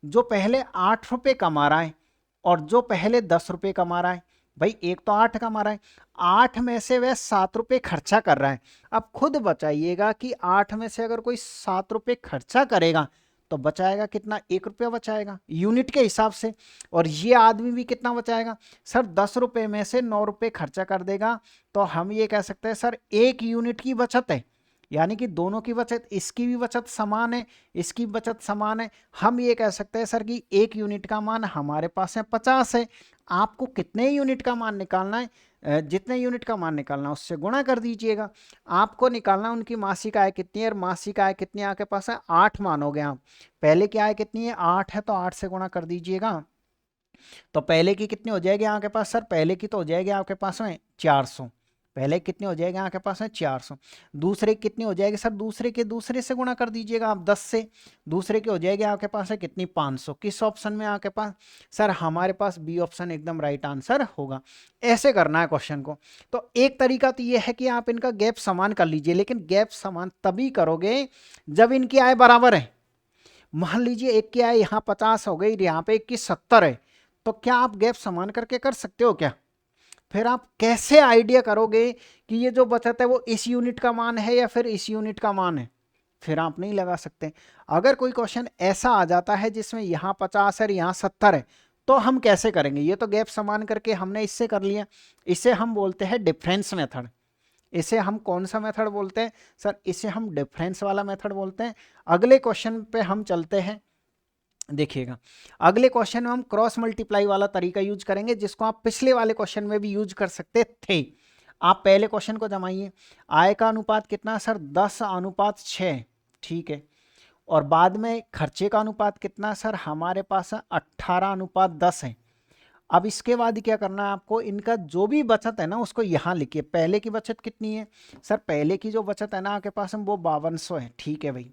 जो पहले 8 रुपये कमा रहा है और जो पहले 10 रुपये कमा रहा है, भाई एक तो 8 कमा रहा है, 8 में से वह 7 रुपये खर्चा कर रहा है। अब खुद बचाइएगा कि 8 में से अगर कोई 7 रुपये खर्चा करेगा तो बचाएगा कितना? 1 रुपया बचाएगा यूनिट के हिसाब से। और ये आदमी भी कितना बचाएगा? सर 10 रुपये में से 9 रुपये खर्चा कर देगा। तो हम ये कह सकते हैं सर 1 यूनिट की बचत है, यानी कि दोनों की बचत, इसकी भी बचत समान है, इसकी बचत समान है। हम ये कह सकते हैं सर कि 1 यूनिट का मान हमारे पास है 50 है। आपको कितने यूनिट का मान निकालना है? जितने यूनिट का मान निकालना है उससे गुणा कर दीजिएगा। आपको निकालना उनकी मासिक आय कितनी है, और मासिक आय कितनी आपके पास है? 8 मानोगे आप। पहले की आय कितनी है? 8 है, तो 8 से गुणा कर दीजिएगा। तो पहले की कितनी हो जाएगी आपके पास? सर पहले की तो हो जाएगी आपके पास में 400। पहले कितनी हो जाएगी आपके पास है? 400। दूसरे की कितनी हो जाएगी? सर दूसरे के दूसरे से गुणा कर दीजिएगा आप 10 से। दूसरे की हो जाएगी आपके पास है कितनी? 500। किस ऑप्शन में आपके पास? सर हमारे पास बी ऑप्शन एकदम राइट आंसर होगा। ऐसे करना है क्वेश्चन को। तो एक तरीका तो ये है कि आप इनका गैप समान कर लीजिए, लेकिन गैप समान तभी करोगे जब इनकी आय बराबर है। मान लीजिए एक की आय यहाँ 50 हो गई, यहाँ पे एक की 70 है, तो क्या आप गैप समान करके कर सकते हो क्या? फिर आप कैसे आइडिया करोगे कि ये जो बचत है वो इस यूनिट का मान है या फिर इस यूनिट का मान है? फिर आप नहीं लगा सकते। अगर कोई क्वेश्चन ऐसा आ जाता है जिसमें यहाँ 50 है और यहाँ 70 है, तो हम कैसे करेंगे? ये तो गैप समान करके हमने इससे कर लिया। इसे हम बोलते हैं डिफरेंस मेथड। इसे हम कौन सा मेथड बोलते हैं? सर इसे हम डिफरेंस वाला मेथड बोलते हैं। अगले क्वेश्चन पे हम चलते हैं। देखिएगा अगले क्वेश्चन में हम क्रॉस मल्टीप्लाई वाला तरीका यूज करेंगे, जिसको आप पिछले वाले क्वेश्चन में भी यूज कर सकते थे। आप पहले क्वेश्चन को जमाइए। आय का अनुपात कितना? सर 10:6, ठीक है। और बाद में खर्चे का अनुपात कितना? सर हमारे पास 18:10 है। अब इसके बाद क्या करना है आपको? इनका जो भी बचत है ना उसको यहाँ लिखिए। पहले की बचत कितनी है? सर पहले की जो बचत है ना आपके पास वो 5200 है, ठीक है भाई।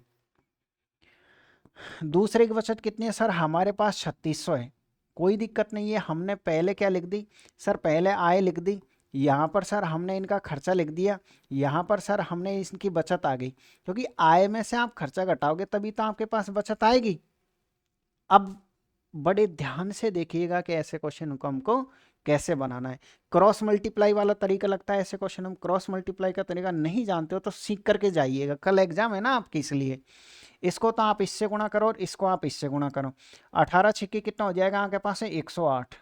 दूसरे की बचत कितनी है? सर हमारे पास 3600 है। कोई दिक्कत नहीं है, हमने पहले क्या लिख दी? सर पहले आय लिख दी, यहाँ पर सर हमने इनका खर्चा लिख दिया, यहाँ पर सर हमने इनकी बचत आ गई, क्योंकि आय में से आप खर्चा घटाओगे तभी तो आपके पास बचत आएगी। अब बड़े ध्यान से देखिएगा कि ऐसे क्वेश्चन को हमको कैसे बनाना है। क्रॉस मल्टीप्लाई वाला तरीका लगता है ऐसे क्वेश्चन हम क्रॉस मल्टीप्लाई का तरीका नहीं जानते हो तो सीख करके जाइएगा, कल एग्जाम है ना आपके, इसलिए इसको तो आप इससे गुणा करो और इसको आप इससे गुणा करो। 18 छिक्के कितना हो जाएगा आपके पास है? 108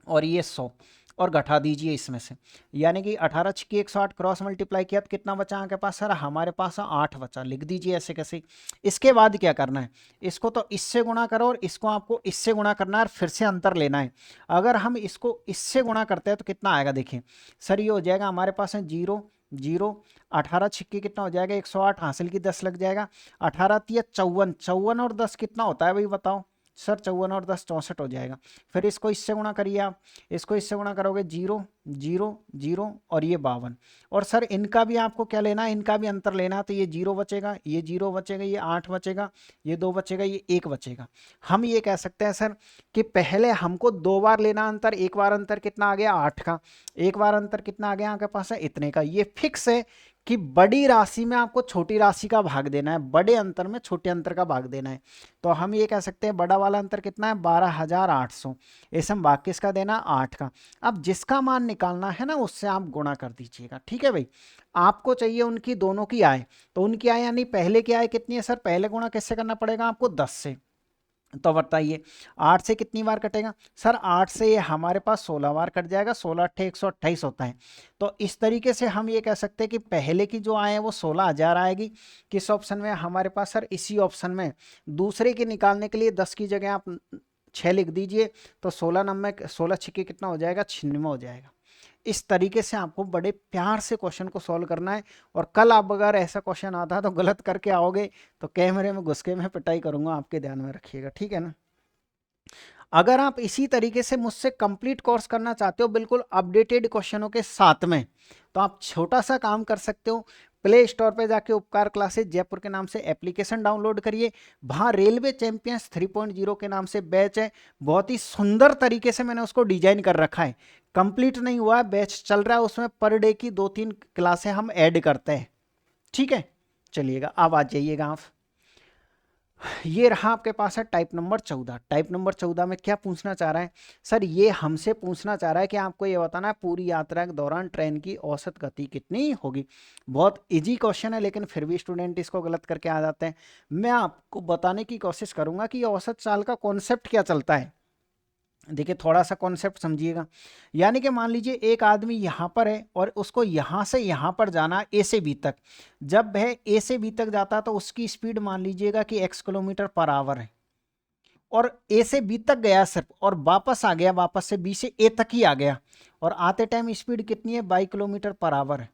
और ये 100 और घटा दीजिए इसमें से, यानी कि 18 छिक्के 108 क्रॉस मल्टीप्लाई किया तो कितना बचा आपके पास? सर हमारे पास 8 बचा, लिख दीजिए ऐसे कैसे। इसके बाद क्या करना है? इसको तो इससे गुणा करो और इसको आपको इससे गुणा करना है और फिर से अंतर लेना है। अगर हम इसको इससे गुणा करते हैं तो कितना आएगा? देखिए सर ये हो जाएगा हमारे पास है 0 0, 18 छिक्के कितना हो जाएगा? 108, हासिल की 10 लग जाएगा। 18 तिया 54, 54 और 10 कितना होता है भाई बताओ? सर 54 और 10 64 हो जाएगा। फिर इसको इससे गुणा करिए आप, इसको इससे गुणा करोगे 0 0 0 और ये 52। और सर इनका भी आपको क्या लेना है, इनका भी अंतर लेना है, तो ये 0 बचेगा, ये 0 बचेगा, ये 8 बचेगा, ये 2 बचेगा, ये 1 बचेगा। हम ये कह सकते हैं सर कि पहले हमको 2 बार लेना अंतर, एक बार अंतर कितना आ गया 8 का, एक बार अंतर कितना आ गया आपके पास है इतने का। ये फिक्स है कि बड़ी राशि में आपको छोटी राशि का भाग देना है, बड़े अंतर में छोटे अंतर का भाग देना है। तो हम ये कह सकते हैं बड़ा वाला अंतर कितना है 12,800, इसमें भाग किसका देना 8 का। अब जिसका मान निकालना है ना उससे आप गुणा कर दीजिएगा, ठीक है भाई। आपको चाहिए उनकी दोनों की आय, तो उनकी आय यानी पहले की आय कितनी है सर, पहले गुणा किससे करना पड़ेगा आपको 10 से। तो बताइए 8 से कितनी बार कटेगा सर, 8 से ये हमारे पास 16 बार कट जाएगा, 16 अट्ठे 128 होता है। तो इस तरीके से हम ये कह सकते हैं कि पहले की जो आय है वो 16,000 आएगी। किस ऑप्शन में हमारे पास सर, इसी ऑप्शन में। दूसरे की निकालने के लिए 10 की जगह आप 6 लिख दीजिए, तो 16 छिक्के कितना हो जाएगा 96 हो जाएगा। इस तरीके से आपको बड़े प्यार से क्वेश्चन को सॉल्व करना है। और कल आप अगर ऐसा क्वेश्चन आता है तो गलत करके आओगे तो कैमरे में घुस के मैं पिटाई करूंगा, आपके ध्यान में रखिएगा, ठीक है ना। अगर आप इसी तरीके से मुझसे कंप्लीट कोर्स करना चाहते हो बिल्कुल अपडेटेड क्वेश्चनों के साथ में, तो आप छोटा सा काम कर सकते हो, प्ले स्टोर पे जाके उपकार क्लासेस जयपुर के नाम से एप्लीकेशन डाउनलोड करिए। वहाँ रेलवे चैंपियंस 3.0 के नाम से बैच है, बहुत ही सुंदर तरीके से मैंने उसको डिजाइन कर रखा है। कंप्लीट नहीं हुआ है, बैच चल रहा है, उसमें पर डे की 2-3 क्लासें हम ऐड करते हैं, ठीक है। चलिएगा अब आ जाइएगा आप, ये रहा आपके पास है टाइप नंबर 14। टाइप नंबर 14 में क्या पूछना चाह रहा है सर, ये हमसे पूछना चाह रहा है कि आपको ये बताना है पूरी यात्रा के दौरान ट्रेन की औसत गति कितनी होगी। बहुत इजी क्वेश्चन है लेकिन फिर भी स्टूडेंट इसको गलत करके आ जाते हैं। मैं आपको बताने की कोशिश करूंगा कि औसत चाल का कॉन्सेप्ट क्या चलता है। देखिए थोड़ा सा कॉन्सेप्ट समझिएगा, यानी कि मान लीजिए एक आदमी यहाँ पर है और उसको यहाँ से यहाँ पर जाना है ए से बी तक। जब वह ए से बी तक जाता है तो उसकी स्पीड मान लीजिएगा कि x किलोमीटर पर आवर है, और ए से बी तक गया सिर्फ और वापस आ गया, वापस से बी से ए तक ही आ गया, और आते टाइम स्पीड कितनी है 22 किलोमीटर पर आवर है।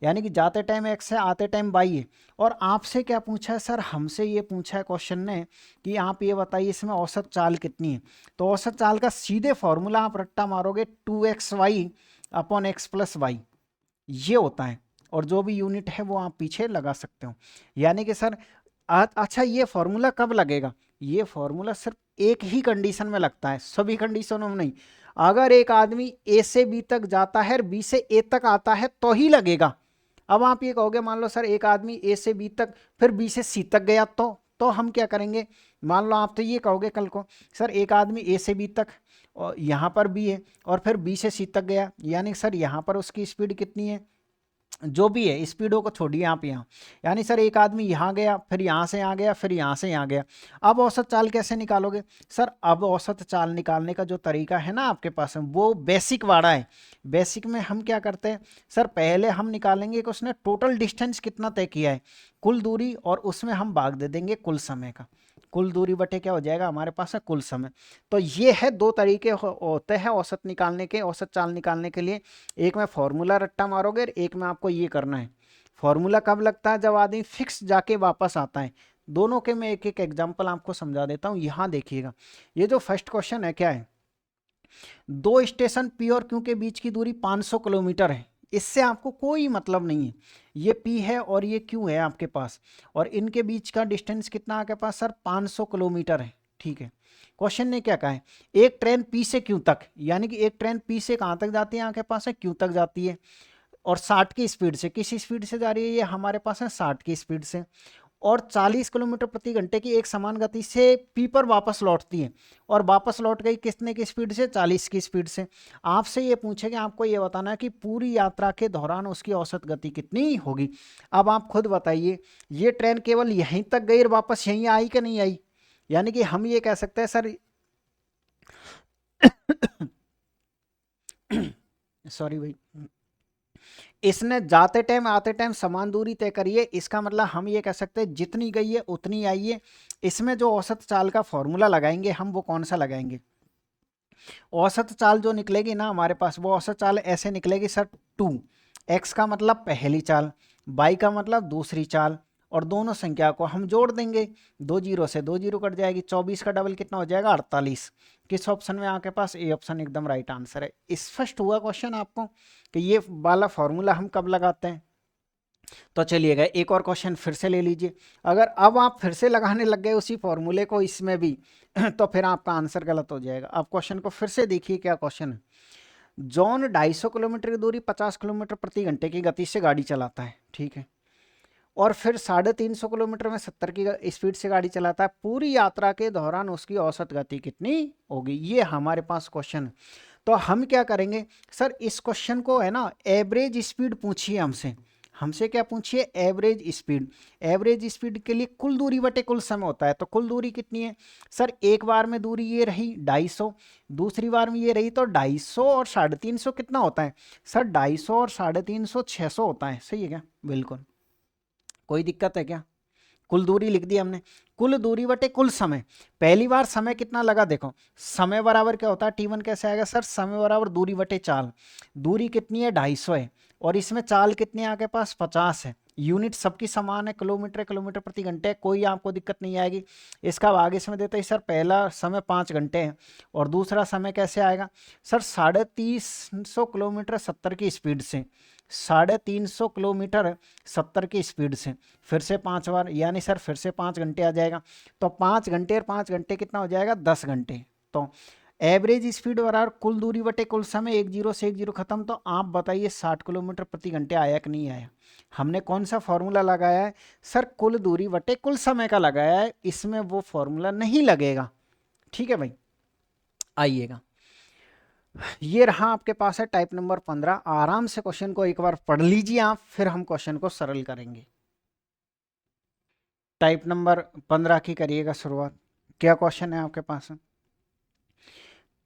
यानी कि जाते टाइम x है, आते टाइम y है। और आपसे क्या पूछा है सर, हमसे ये पूछा है क्वेश्चन ने कि आप ये बताइए इसमें औसत चाल कितनी है। तो औसत चाल का सीधे फॉर्मूला आप रट्टा मारोगे 2xy upon x plus Y, ये होता है। और जो भी यूनिट है वो आप पीछे लगा सकते हो। यानी कि सर अच्छा ये फॉर्मूला कब लगेगा, ये फॉर्मूला सिर्फ एक ही कंडीशन में लगता है, सभी कंडीशनों में नहीं। अगर एक आदमी ए से बी तक जाता है और बी से ए तक आता है तो ही लगेगा। अब आप ये कहोगे मान लो सर एक आदमी ए से बी तक फिर बी से सी तक गया तो हम क्या करेंगे। मान लो आप तो ये कहोगे कल को सर एक आदमी ए से बी तक और यहाँ पर बी है और फिर बी से सी तक गया, यानी सर यहाँ पर उसकी स्पीड कितनी है, जो भी है स्पीडों को छोड़िए आप यहाँ। यानी सर एक आदमी यहाँ गया फिर यहाँ से यहाँ गया फिर यहाँ से यहाँ गया। अब औसत चाल कैसे निकालोगे सर, अब औसत चाल निकालने का जो तरीका है ना आपके पास में वो बेसिक वाला है। बेसिक में हम क्या करते हैं सर, पहले हम निकालेंगे कि उसने टोटल डिस्टेंस कितना तय किया है, कुल दूरी, और उसमें हम भाग दे देंगे कुल समय का। कुल दूरी बटे क्या हो जाएगा हमारे पास है कुल समय। तो ये है दो तरीके होते हैं औसत निकालने के, औसत चाल निकालने के लिए। एक में फॉर्मूला रट्टा मारोगे, एक में आपको ये करना है। फॉर्मूला कब लगता है, जब आदमी फिक्स जाके वापस आता है। दोनों के मैं एक एक एग्जांपल आपको समझा देता हूं। यहां देखिएगा ये जो फर्स्ट क्वेश्चन है क्या है, दो स्टेशन पी और क्यू के बीच की दूरी 500 किलोमीटर है। इससे आपको कोई मतलब नहीं है, ये पी है और ये क्यू है आपके पास, और इनके बीच का डिस्टेंस कितना आपके पास सर 500 किलोमीटर है, ठीक है। क्वेश्चन ने क्या कहा है, एक ट्रेन पी से क्यू तक, यानी कि एक ट्रेन पी से कहाँ तक जाती है आपके पास है क्यू तक जाती है, और 60 की स्पीड से, किस स्पीड से जा रही है ये हमारे पास है 60 की स्पीड से, और 40 किलोमीटर प्रति घंटे की एक समान गति से पी पर वापस लौटती है, और वापस लौट गई कितने की स्पीड से 40 की स्पीड से। आपसे ये पूछे कि आपको ये बताना है कि पूरी यात्रा के दौरान उसकी औसत गति कितनी होगी। अब आप खुद बताइए, ये ट्रेन केवल यहीं तक गई और वापस यहीं आई कि नहीं आई। यानी कि हम ये कह सकते हैं सर सॉरी भाई, इसने जाते टाइम आते टाइम समान दूरी तय करी है। इसका मतलब हम ये कह सकते हैं जितनी गई है उतनी आई है। इसमें जो औसत चाल का फॉर्मूला लगाएंगे हम, वो कौन सा लगाएंगे, औसत चाल जो निकलेगी ना हमारे पास, वो औसत चाल ऐसे निकलेगी सर 2, एक्स का मतलब पहली चाल, वाई का मतलब दूसरी चाल, और दोनों संख्या को हम जोड़ देंगे, 2 जीरो से 2 जीरो कट जाएगी, 24 का डबल कितना हो जाएगा 48। किस ऑप्शन में आपके पास ए ऑप्शन एकदम राइट आंसर है। स्पष्ट हुआ क्वेश्चन आपको कि ये वाला फॉर्मूला हम कब लगाते हैं। तो चलिएगा एक और क्वेश्चन फिर से ले लीजिए। अगर अब आप फिर से लगाने लग गए उसी फॉर्मूले को इसमें भी तो फिर आपका आंसर गलत हो जाएगा। अब क्वेश्चन को फिर से देखिए क्या क्वेश्चन है। जॉन 250 किलोमीटर की दूरी 50 किलोमीटर प्रति घंटे की गति से गाड़ी चलाता है, ठीक है, और फिर 350 किलोमीटर में 70 की स्पीड से गाड़ी चलाता है। पूरी यात्रा के दौरान उसकी औसत गति कितनी होगी, ये हमारे पास क्वेश्चन है। तो हम क्या करेंगे सर, इस क्वेश्चन को है ना एवरेज स्पीड पूछिए हमसे। हमसे क्या पूछिए, एवरेज स्पीड। एवरेज स्पीड के लिए कुल दूरी बटे कुल समय होता है। तो कुल दूरी कितनी है सर, एक बार में दूरी ये रही 250, दूसरी बार में ये रही, तो 250 और 350 कितना होता है सर, 250 और 350 600 होता है। सही है क्या, बिल्कुल, कोई दिक्कत है क्या। कुल दूरी लिख दी हमने, कुल दूरी बटे कुल समय। पहली बार समय कितना लगा, देखो समय बराबर क्या होता है, T1 कैसे आएगा सर, समय बराबर दूरी बटे चाल। दूरी कितनी है 250 है, और इसमें चाल कितनी है आपके पास 50 है। यूनिट सबकी समान है, किलोमीटर किलोमीटर प्रति घंटे, कोई आपको दिक्कत नहीं आएगी। इसका आगे इसमें देते हैं सर, पहला समय 5 घंटे है और दूसरा समय कैसे आएगा सर, 350 किलोमीटर 70 की स्पीड से, 350 किलोमीटर 70 की स्पीड से, फिर से 5 बार, यानी सर फिर से 5 घंटे आ जाएगा। तो 5 घंटे और 5 घंटे कितना हो जाएगा 10 घंटे। तो एवरेज स्पीड बराबर कुल दूरी बटे कुल समय, 1 जीरो से 1 जीरो खत्म। तो आप बताइए 60 किलोमीटर प्रति घंटे आया कि नहीं आया। हमने कौन सा फॉर्मूला लगाया है सर, कुल दूरी बटे कुल समय का लगाया है, इसमें वो फॉर्मूला नहीं लगेगा। ठीक है भाई, आइएगा, ये रहा आपके पास है टाइप नंबर 15। आराम से क्वेश्चन को एक बार पढ़ लीजिए आप, फिर हम क्वेश्चन को सरल करेंगे। टाइप नंबर 15 की करिएगा शुरुआत। क्या क्वेश्चन है आपके पास,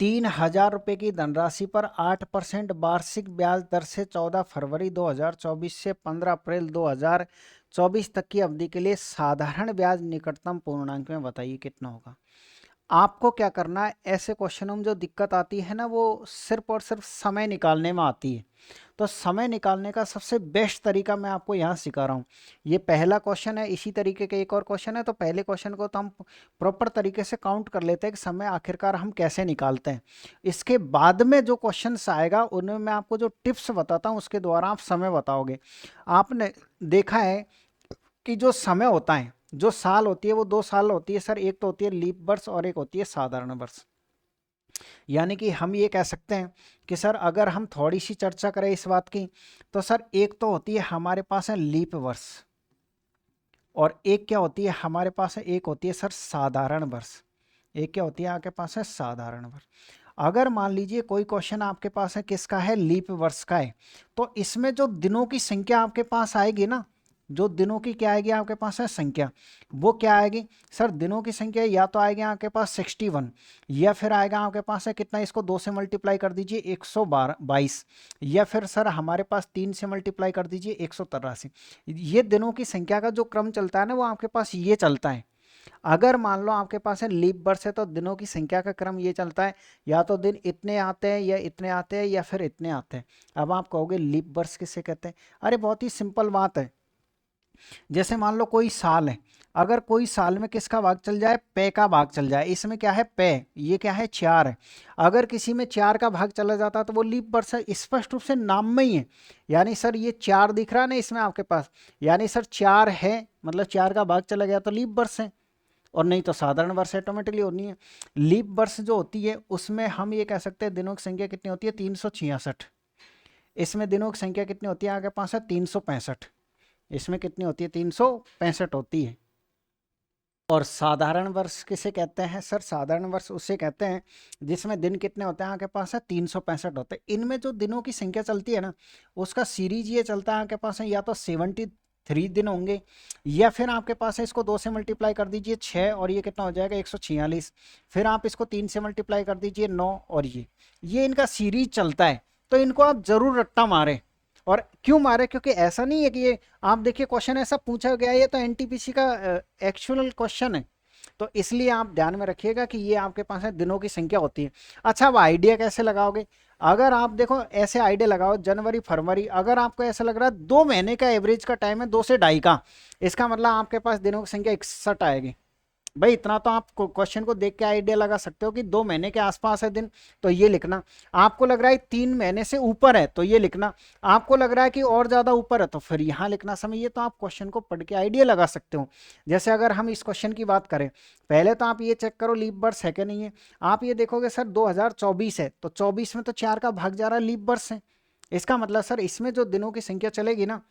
3000 रुपये की धनराशि पर 8% वार्षिक ब्याज दर से 14 फरवरी 2024 से 15 अप्रैल 2024 तक की अवधि के लिए साधारण ब्याज निकटतम पूर्णांक में बताइए कितना होगा। आपको क्या करना है, ऐसे क्वेश्चनों में जो दिक्कत आती है ना, वो सिर्फ और सिर्फ समय निकालने में आती है। तो समय निकालने का सबसे बेस्ट तरीका मैं आपको यहाँ सिखा रहा हूँ। ये पहला क्वेश्चन है, इसी तरीके के एक और क्वेश्चन है। तो पहले क्वेश्चन को तो हम प्रॉपर तरीके से काउंट कर लेते हैं कि समय आखिरकार हम कैसे निकालते हैं। इसके बाद में जो क्वेश्चन आएगा उनमें मैं आपको जो टिप्स बताता हूँ उसके द्वारा आप समय बताओगे। आपने देखा है कि जो समय होता है, जो साल होती है वो 2 साल होती है सर, एक तो होती है लीप वर्ष और एक होती है साधारण वर्ष। यानी कि हम ये कह सकते हैं कि सर अगर हम थोड़ी सी चर्चा करें इस बात की, तो सर एक तो होती है हमारे पास है लीप वर्ष, और एक क्या होती है हमारे पास है, एक होती है सर साधारण वर्ष। एक क्या होती है आपके पास है, साधारण वर्ष। अगर मान लीजिए कोई क्वेश्चन आपके पास है किसका है, लीप वर्ष का है, तो इसमें जो दिनों की संख्या आपके पास आएगी ना, जो दिनों की क्या आएगी आपके पास है संख्या, वो क्या आएगी सर, दिनों की संख्या या तो आएगी आपके पास 61, या फिर आएगा आपके पास है कितना, इसको 2 से मल्टीप्लाई कर दीजिए 122, या फिर सर हमारे पास 3 से मल्टीप्लाई कर दीजिए 183। ये दिनों की संख्या का जो क्रम चलता है ना, वो आपके पास ये चलता है। अगर मान लो आपके पास है लीप वर्ष है, तो दिनों की संख्या का क्रम ये चलता है, या तो दिन इतने आते हैं या इतने आते हैं या फिर इतने आते हैं। अब आप कहोगे लीप वर्ष किसे कहते हैं, अरे बहुत ही सिंपल बात है। जैसे मान लो कोई साल है, अगर कोई साल में किसका भाग चल जाए, पे का भाग चल जाए, इसमें क्या है पे, ये क्या है 4 है। अगर किसी में 4 का भाग चला जाता है तो वो लीप वर्ष है, स्पष्ट रूप से नाम में ही है। यानी सर ये 4 दिख रहा है ना इसमें आपके पास, यानी सर 4 है, मतलब 4 का भाग चला गया तो लीप वर्ष है, और नहीं तो साधारण वर्ष ऑटोमेटिकली होनी है। लीप वर्ष जो होती है उसमें हम ये कह सकते हैं दिनों की संख्या कितनी होती है 366। इसमें दिनों की संख्या कितनी होती है आपके पास है 365। इसमें कितनी होती है 365 होती है। और साधारण वर्ष किसे कहते हैं सर, साधारण वर्ष उसे कहते हैं जिसमें दिन कितने होते हैं आपके पास है 365 होते हैं। इनमें जो दिनों की संख्या चलती है ना, उसका सीरीज ये चलता है आपके पास है, या तो 73 दिन होंगे, या फिर आपके पास है इसको 2 से मल्टीप्लाई कर दीजिए 6, और ये कितना हो जाएगा 146, फिर आप इसको 3 से मल्टीप्लाई कर दीजिए 9, और ये इनका सीरीज चलता है। तो इनको आप जरूर रट्टा मारें। और क्यों मारे, क्योंकि ऐसा नहीं है कि ये आप देखिए क्वेश्चन ऐसा पूछा गया है, ये तो एनटीपीसी का एक्चुअल क्वेश्चन है। तो इसलिए आप ध्यान में रखिएगा कि ये आपके पास है दिनों की संख्या होती है। अच्छा, अब आइडिया कैसे लगाओगे, अगर आप देखो ऐसे आइडिया लगाओ, जनवरी फरवरी, अगर आपको ऐसा लग रहा है 2 महीने का एवरेज का टाइम है 2 से 2.5 का, इसका मतलब आपके पास दिनों की संख्या 61 आएगी। भाई इतना तो आप क्वेश्चन को देख के आइडिया लगा सकते हो कि 2 महीने के आसपास है दिन, तो ये लिखना। आपको लग रहा है 3 महीने से ऊपर है तो ये लिखना। आपको लग रहा है कि और ज्यादा ऊपर है तो फिर यहाँ लिखना। समय ये तो आप क्वेश्चन को पढ़ के आइडिया लगा सकते हो। जैसे अगर हम इस क्वेश्चन की बात करें, पहले तो आप ये चेक करो लीप बर्स है कि नहीं है। आप ये देखोगे सर 2024 है तो 24 में तो 4 का भाग जा रहा है, लीप बर्स है। इसका मतलब सर इसमें जो दिनों की संख्या चलेगी ना,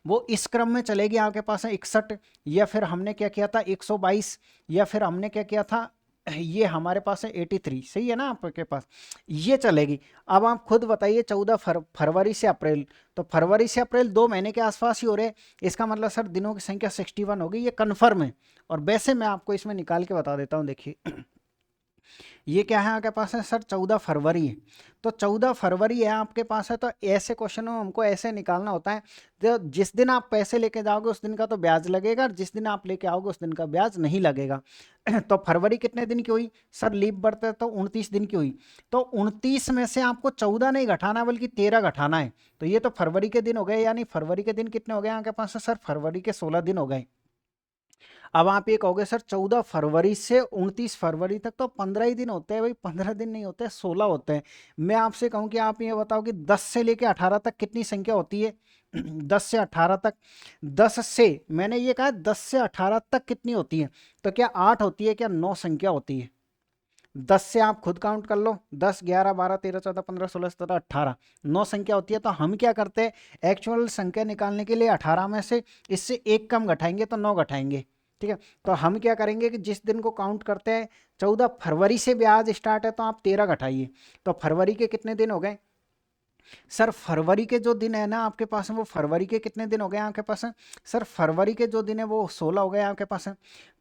वो इस क्रम में चलेगी। आपके पास है 61, या फिर हमने क्या किया था 122, या फिर हमने क्या किया था, ये हमारे पास है 83, सही है ना आपके पास, ये चलेगी। अब आप खुद बताइए 14 फरवरी से अप्रैल, तो फरवरी से अप्रैल 2 महीने के आसपास ही हो रहे। इसका मतलब सर दिनों की संख्या 61 होगी, ये कन्फर्म है। और वैसे मैं आपको इसमें निकाल के बता देता हूँ, देखिए ये क्या है आपके पास है सर 14 फरवरी है, तो 14 फरवरी है आपके पास है। तो ऐसे क्वेश्चन में हमको ऐसे निकालना होता है, तो जिस दिन आप पैसे लेके जाओगे उस दिन का तो ब्याज लगेगा, और जिस दिन आप लेके आओगे उस दिन का ब्याज नहीं लगेगा। तो फरवरी कितने दिन की हुई सर, लीप बर्थ है तो 29 दिन की हुई। तो 29 में से आपको 14 नहीं घटाना बल्कि 13 घटाना है। तो ये तो फरवरी के दिन हो गए, यानी फरवरी के दिन कितने हो गए आपके पास है सर, फरवरी के 16 दिन हो गए। अब आप ये कहोगे सर 14 फरवरी से 29 फरवरी तक तो 15 ही दिन होते हैं। भाई 15 दिन नहीं होते, 16 होते हैं। मैं आपसे कहूं कि आप ये बताओ कि 10 से लेके 18 तक कितनी संख्या होती है। 10 से 18 तक, 10 से, मैंने ये कहा 10 से 18 तक कितनी होती है, तो क्या 8 होती है, क्या 9 संख्या होती है। 10 से आप खुद काउंट कर लो, 10 11 12 13 14 15 16 17 18, 9 संख्या होती है। तो हम क्या करते हैं, एक्चुअल संख्या निकालने के लिए 18 में से इससे एक कम घटाएंगे तो 9 घटाएंगे। ठीक है, तो हम क्या करेंगे कि जिस दिन को काउंट करते हैं 14 फरवरी से ब्याज स्टार्ट है तो आप 13 घटाइए। तो फरवरी के कितने दिन हो गए सर, फरवरी के जो दिन है ना आपके पास है, वो फरवरी के कितने दिन हो गए आपके पास है सर, फरवरी के जो दिन है वो 16 हो गए आपके पास है।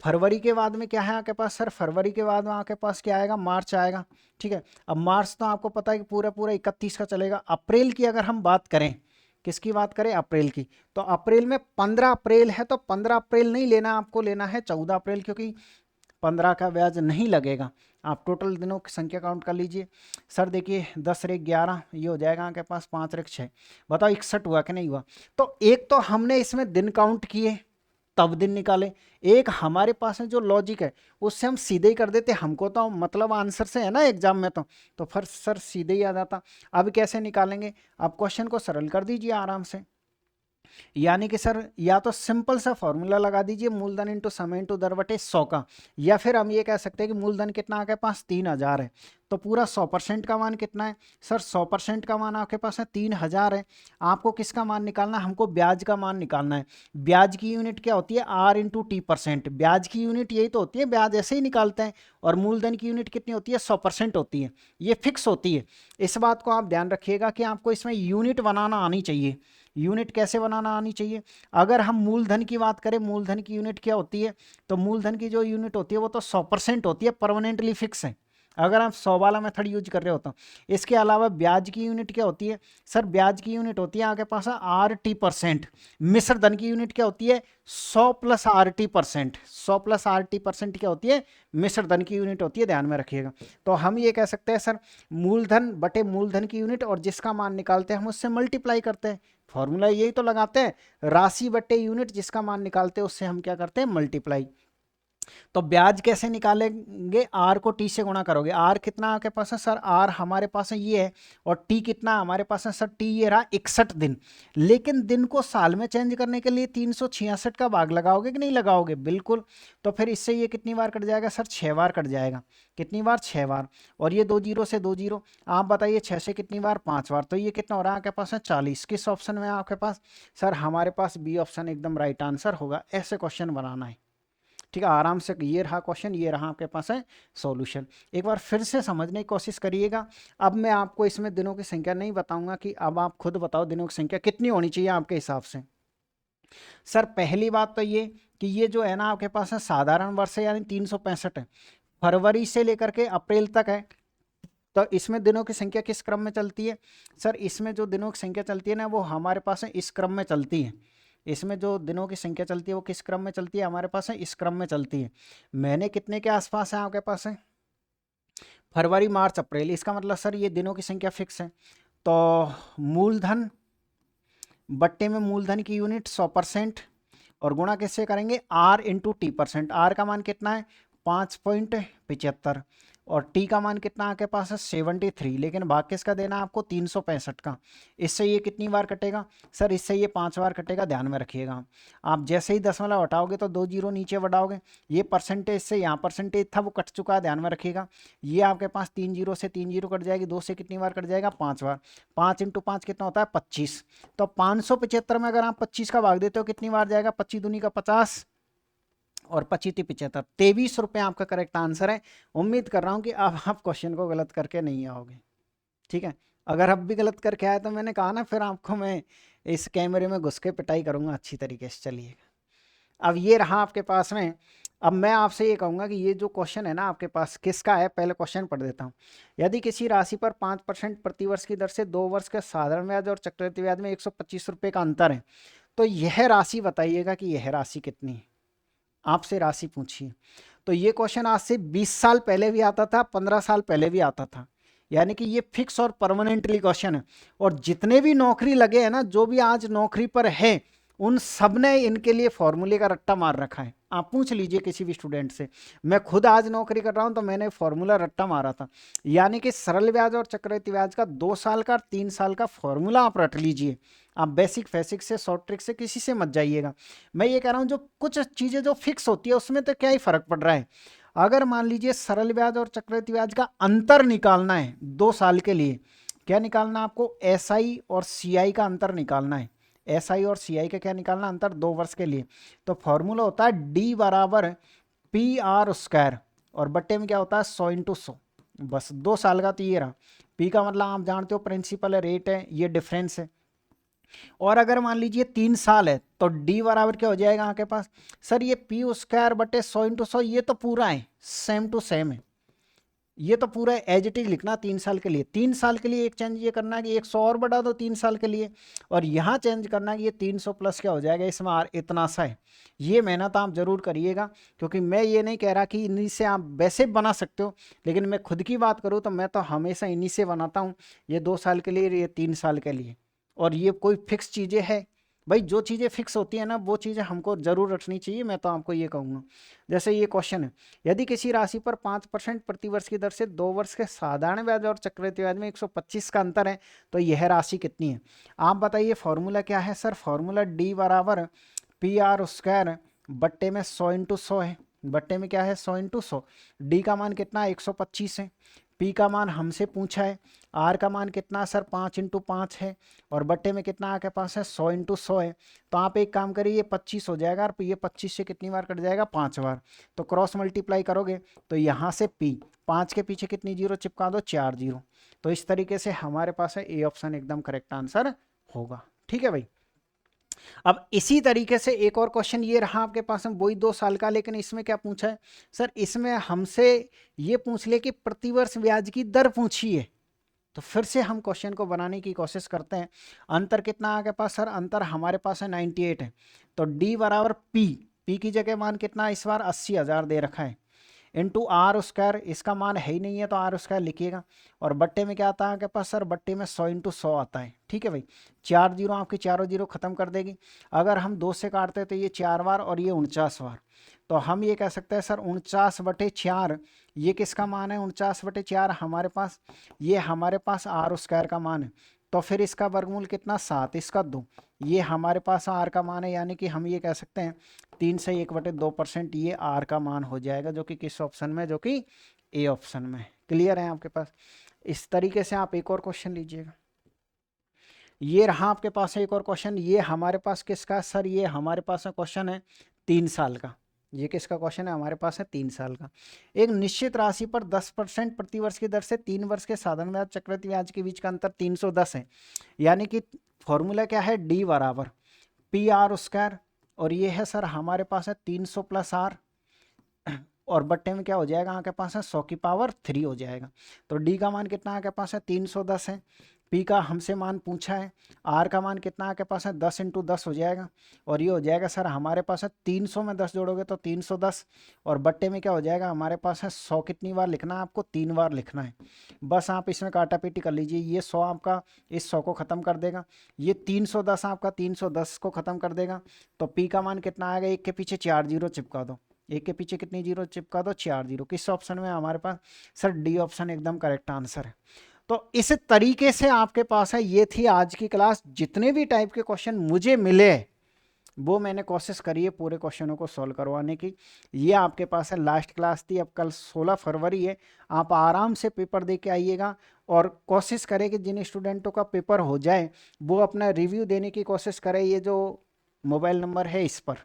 फरवरी के बाद में क्या है आपके पास सर, फरवरी के बाद में आपके पास क्या आएगा, मार्च आएगा। ठीक है, अब मार्च तो आपको पता है कि पूरा पूरा 31 का चलेगा। अप्रैल की अगर हम बात करें, किसकी बात करें, अप्रैल की, तो अप्रैल में 15 अप्रैल है तो 15 अप्रैल नहीं लेना, आपको लेना है 14 अप्रैल, क्योंकि 15 का ब्याज नहीं लगेगा। आप टोटल दिनों की संख्या काउंट कर लीजिए। सर देखिए 10 रेख 11, ये हो जाएगा आपके पास 5 रेख 6, बताओ 61 हुआ कि नहीं हुआ। तो एक तो हमने इसमें दिन काउंट किए तब दिन निकाले, एक हमारे पास में जो लॉजिक है उससे हम सीधे ही कर देते, हमको तो मतलब आंसर से है ना एग्जाम में, तो फिर सर सीधे ही आ जाता। अब कैसे निकालेंगे, आप क्वेश्चन को सरल कर दीजिए आराम से। यानी कि सर या तो सिंपल सा फॉर्मूला लगा दीजिए, मूलधन इंटू समय इंटू दर बटे 100 का, या फिर हम ये कह सकते हैं कि मूलधन कितना आपके पास 3000 है, तो पूरा 100% का मान कितना है सर, 100% का मान आपके पास है 3000 है। आपको किसका मान निकालना है, हमको ब्याज का मान निकालना है। ब्याज की यूनिट क्या होती है, आर इंटू टी परसेंट, ब्याज की यूनिट यही तो होती है, ब्याज ऐसे ही निकालते हैं। और मूलधन की यूनिट कितनी होती है, 100% होती है, ये फिक्स होती है। इस बात को आप ध्यान रखिएगा कि आपको इसमें यूनिट बनाना आनी चाहिए। यूनिट कैसे बनाना आनी चाहिए, अगर हम मूलधन की बात करें, मूलधन की यूनिट क्या होती है, तो मूलधन की जो यूनिट होती है वो तो 100% होती है, परमानेंटली फिक्स है, अगर आप 100 वाला मेथड यूज कर रहे हो तो। इसके अलावा ब्याज की यूनिट क्या होती है सर, ब्याज की यूनिट होती है आपके पास आर टी परसेंट। मिश्र धन की यूनिट क्या होती है, 100 plus R T percent, 100 plus R T percent क्या होती है, मिश्र धन की यूनिट होती है, ध्यान में रखिएगा। तो हम ये कह सकते हैं सर, मूलधन बटे मूलधन की यूनिट, और जिसका मान निकालते हैं हम उससे मल्टीप्लाई करते हैं, फॉर्मूला यही तो लगाते हैं, राशि बटे यूनिट, जिसका मान निकालते हैं उससे हम क्या करते हैं, मल्टीप्लाई। तो ब्याज कैसे निकालेंगे, आर को टी से गुणा करोगे, आर कितना आपके पास है सर, आर हमारे पास है ये है, और टी कितना हमारे पास है सर, टी ये रहा 61 दिन। लेकिन दिन को साल में चेंज करने के लिए 366 का भाग लगाओगे कि नहीं लगाओगे, बिल्कुल। तो फिर इससे ये कितनी बार कट जाएगा सर, 6 बार कट जाएगा, कितनी बार, 6 बार। और ये 2 जीरो से 2 जीरो, आप बताइए 6 से कितनी बार, 5 बार, तो ये कितना हो रहा है आपके पास है 40। किस ऑप्शन में आपके पास सर, हमारे पास बी ऑप्शन एकदम राइट आंसर होगा। ऐसे क्वेश्चन बनाना है, ठीक है, आराम से। ये रहा क्वेश्चन, ये रहा आपके पास है सॉल्यूशन। एक बार फिर से समझने की कोशिश करिएगा। अब मैं आपको इसमें दिनों की संख्या नहीं बताऊंगा, कि अब आप खुद बताओ दिनों की संख्या कितनी होनी चाहिए आपके हिसाब से। सर पहली बात तो ये कि ये जो है ना आपके पास है साधारण वर्ष है, यानी 365 है, फरवरी से लेकर के अप्रैल तक है। तो इसमें दिनों की संख्या किस क्रम में चलती है सर, इसमें जो दिनों की संख्या चलती है ना वो हमारे पास है इस क्रम में चलती है। इसमें जो दिनों की संख्या चलती है वो किस क्रम में चलती है, हमारे पास है इस क्रम में चलती है। महीने कितने के आसपास है आपके पास है, फरवरी मार्च अप्रैल, इसका मतलब सर ये दिनों की संख्या फिक्स है। तो मूलधन बट्टे में मूलधन की यूनिट 100% और गुणा किससे करेंगे, R into T percent. R का मान कितना है 5.75 और टी का मान कितना आपके पास है 73, लेकिन भाग किसका देना है आपको 365 का। इससे ये कितनी बार कटेगा सर, इससे ये 5 बार कटेगा, ध्यान में रखिएगा। आप जैसे ही दशमलव हटाओगे तो 2 जीरो नीचे बढ़ाओगे, ये परसेंटेज से यहाँ परसेंटेज था वो कट चुका है, ध्यान में रखिएगा। ये आपके पास 3 जीरो से 3 जीरो कट जाएगी, 2 से कितनी बार कट जाएगा 5 बार। 5 इंटू 5 कितना होता है 25। तो 575 में अगर आप 25 का भाग देते हो कितनी बार जाएगा, 25 दूनी का 50 और 25 75, 23 रुपये आपका करेक्ट आंसर है। उम्मीद कर रहा हूं कि अब आप क्वेश्चन को गलत करके नहीं आओगे, ठीक है। अगर अब भी गलत करके आए तो मैंने कहा ना फिर आपको मैं इस कैमरे में घुस के पिटाई करूंगा अच्छी तरीके से। चलिए अब ये रहा आपके पास में। अब मैं आपसे ये कहूंगा कि ये जो क्वेश्चन है ना आपके पास किसका है, पहले क्वेश्चन पढ़ देता हूँ। यदि किसी राशि पर 5% प्रतिवर्ष की दर से 2 वर्ष के साधारण ब्याज और चक्रवृद्धि ब्याज में 125 रुपये का अंतर है, तो यह राशि बताइएगा कि यह राशि कितनी है। आपसे राशि पूछिए। तो ये क्वेश्चन आज से 20 साल पहले भी आता था, 15 साल पहले भी आता था, यानी कि ये फिक्स और परमानेंटली क्वेश्चन है। और जितने भी नौकरी लगे हैं ना, जो भी आज नौकरी पर है, उन सब ने इनके लिए फॉर्मूले का रट्टा मार रखा है। आप पूछ लीजिए किसी भी स्टूडेंट से। मैं खुद आज नौकरी कर रहा हूं तो मैंने फॉर्मूला रट्टा मारा था। यानी कि सरल ब्याज और चक्रवृद्धि ब्याज का 2 साल का और 3 साल का फॉर्मूला आप रट लीजिए। आप बेसिक फेसिक से, शॉर्ट ट्रिक से किसी से मत जाइएगा। मैं ये कह रहा हूं जो कुछ चीजें जो फिक्स होती है उसमें तो क्या ही फर्क पड़ रहा है। अगर मान लीजिए सरल ब्याज और चक्रवृद्धि ब्याज का अंतर निकालना है 2 साल के लिए, क्या निकालना है आपको, एसआई और सीआई का अंतर निकालना है। एसआई और सीआई का क्या निकालना, अंतर 2 वर्ष के लिए। तो फॉर्मूला होता है डी बराबर पी आर स्क्वायर और बट्टे में क्या होता है 100 इंटू 100। बस 2 साल का तो ये रहा। पी का मतलब आप जानते हो प्रिंसिपल है, रेट है, ये डिफरेंस है। और अगर मान लीजिए 3 साल है तो डी बराबर क्या हो जाएगा आपके पास, सर ये पी स्क्वायर बटे 100 इंटू 100, ये तो पूरा है सेम टू सेम है, ये तो पूरा एज इट इज लिखना 3 साल के लिए। 3 साल के लिए एक चेंज ये करना है कि 100 और बढ़ा दो 3 साल के लिए, और यहाँ चेंज करना है कि ये 300 प्लस क्या हो जाएगा, इसमें इतना सा है। ये मेहनत आप जरूर करिएगा, क्योंकि मैं ये नहीं कह रहा कि इन्हीं से आप वैसे बना सकते हो, लेकिन मैं खुद की बात करूँ तो मैं तो हमेशा इन्हीं से बनाता हूँ। ये 2 साल के लिए, ये 3 साल के लिए। और ये कोई फिक्स चीज़ें है भाई, जो चीज़ें फिक्स होती है ना वो चीज़ें हमको जरूर रखनी चाहिए। मैं तो आपको ये कहूँगा, जैसे ये क्वेश्चन है, यदि किसी राशि पर 5% प्रतिवर्ष की दर से 2 वर्ष के साधारण ब्याज और चक्रवृद्धि ब्याज में 125 का अंतर है, तो यह राशि कितनी है। आप बताइए फॉर्मूला क्या है सर, फॉर्मूला डी बराबर पी आर स्क्वायर बट्टे में 100 इंटू 100 है। बट्टे में क्या है 100 इंटू 100। डी का मान कितना है 125 है। पी का मान हमसे पूछा है। आर का मान कितना सर 5 इंटू 5 है। और बट्टे में कितना आपके पास है 100 इंटू 100 है। तो आप एक काम करिए, ये 25 हो जाएगा और ये 25 से कितनी बार कट जाएगा 5 बार। तो क्रॉस मल्टीप्लाई करोगे तो यहाँ से पी 5 के पीछे कितनी जीरो चिपका दो, 4 जीरो। तो इस तरीके से हमारे पास है ए ऑप्शन एकदम करेक्ट आंसर होगा। ठीक है भाई। अब इसी तरीके से एक और क्वेश्चन ये रहा आपके पास में, वही 2 साल का, लेकिन इसमें क्या पूछा है सर, इसमें हमसे ये पूछ ले कि प्रतिवर्ष ब्याज की दर पूछी है। तो फिर से हम क्वेश्चन को बनाने की कोशिश करते हैं। अंतर कितना आपके पास सर, अंतर हमारे पास है 98 है। तो डी बराबर पी की जगह मान कितना इस बार 80,000 दे रखा है, इंटू आर स्क्वायर, इसका मान है ही नहीं है तो आर स्क्वायर लिखिएगा। और बट्टे में क्या आता है आपके पास सर, बट्टे में 100 इंटू 100 आता है। ठीक है भाई, 4 जीरो आपकी चारों जीरो खत्म कर देगी। अगर हम 2 से काटते तो ये 4 बार और ये 49 बार। तो हम ये कह सकते हैं सर 49/4, ये किसका मान है 49/4 हमारे पास, ये हमारे पास आर स्क्वायर का मान है। तो फिर इसका वर्गमूल कितना 7, इसका 2, ये हमारे पास आर का मान है। यानी कि हम ये कह सकते हैं 3 से 1/2% ये आर का मान हो जाएगा, जो कि किस ऑप्शन में, जो कि ए ऑप्शन में। क्लियर है आपके पास। इस तरीके से आप एक और क्वेश्चन लीजिएगा। ये रहा आपके पास एक और क्वेश्चन, ये हमारे पास किसका सर, ये हमारे पास क्वेश्चन है 3 साल का। ये किसका क्वेश्चन है, हमारे पास है 3 साल का। एक निश्चित राशि पर 10% प्रतिवर्ष की दर से 3 वर्ष के साधारण ब्याज चक्रवृद्धि ब्याज के बीच का अंतर 310 है। यानी कि फॉर्मूला क्या है, डी बराबर पी आर स्क्वायर, और ये है सर हमारे पास है 300 प्लस आर, और बट्टे में क्या हो जाएगा आपके पास है 100 की पावर 3 हो जाएगा। तो डी का मान कितना आपके पास है 310 है। पी का हमसे मान पूछा है, आर का मान कितना आपके पास है 10 इंटू 10 हो जाएगा, और ये हो जाएगा सर हमारे पास है 300 में 10 जोड़ोगे तो 310, और बट्टे में क्या हो जाएगा हमारे पास है 100 कितनी बार लिखना है आपको 3 बार लिखना है। बस आप इसमें काटा पीटी कर लीजिए, ये 100 आपका इस 100 को ख़त्म कर देगा, ये 310 आपका 310 को ख़त्म कर देगा। तो पी का मान कितना आएगा, एक के पीछे 4 जीरो चिपका दो, एक के पीछे कितनी जीरो चिपका दो 4 जीरो। किस ऑप्शन में हमारे पास, सर डी ऑप्शन एकदम करेक्ट आंसर है। तो इस तरीके से आपके पास है, ये थी आज की क्लास। जितने भी टाइप के क्वेश्चन मुझे मिले वो मैंने कोशिश करी है पूरे क्वेश्चनों को सॉल्व करवाने की। ये आपके पास है लास्ट क्लास थी, अब कल 16 फरवरी है, आप आराम से पेपर दे के आइएगा, और कोशिश करें कि जिन स्टूडेंटों का पेपर हो जाए वो अपना रिव्यू देने की कोशिश करें। ये जो मोबाइल नंबर है इस पर,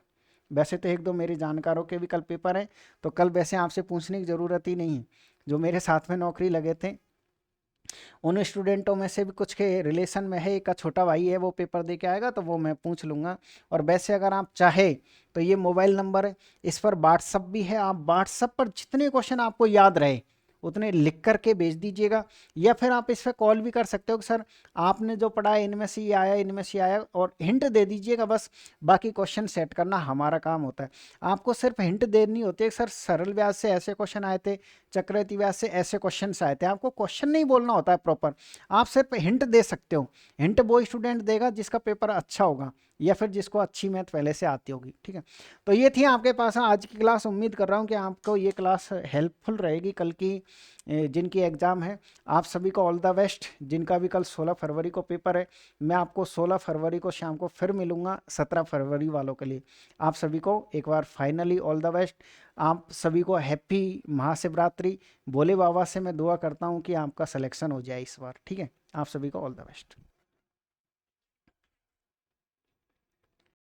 वैसे तो एक दो मेरे जानकारों के भी कल पेपर है, तो कल वैसे आपसे पूछने की ज़रूरत ही नहीं है। जो मेरे साथ में नौकरी लगे थे उन स्टूडेंटों में से भी कुछ के रिलेशन में है, एक का छोटा भाई है वो पेपर दे के आएगा तो वो मैं पूछ लूँगा। और वैसे अगर आप चाहे तो ये मोबाइल नंबर है, इस पर व्हाट्सअप भी है, आप व्हाट्सअप पर जितने क्वेश्चन आपको याद रहे उतने लिख करके भेज दीजिएगा, या फिर आप इस पर कॉल भी कर सकते हो कि सर आपने जो पढ़ा है इनमें से ये आया इनमें से आया, और हिंट दे दीजिएगा बस, बाकी क्वेश्चन सेट करना हमारा काम होता है। आपको सिर्फ हिंट देनी होती है, सर सरल व्याज से ऐसे क्वेश्चन आए थे, चक्रवृद्धि व्याज से ऐसे क्वेश्चन आए थे, आपको क्वेश्चन नहीं बोलना होता है प्रॉपर, आप सिर्फ हिंट दे सकते हो। हिंट वो स्टूडेंट देगा जिसका पेपर अच्छा होगा या फिर जिसको अच्छी मैथ पहले से आती होगी, ठीक है। तो ये थी आपके पास आज की क्लास, उम्मीद कर रहा हूँ कि आपको ये क्लास हेल्पफुल रहेगी कल की जिनकी एग्ज़ाम है। आप सभी को ऑल द बेस्ट, जिनका भी कल 16 फरवरी को पेपर है। मैं आपको 16 फरवरी को शाम को फिर मिलूँगा 17 फरवरी वालों के लिए। आप सभी को एक बार फाइनली ऑल द बेस्ट। आप सभी को हैप्पी महाशिवरात्रि। भोले बाबा से मैं दुआ करता हूँ कि आपका सिलेक्शन हो जाए इस बार, ठीक है। आप सभी को ऑल द बेस्ट।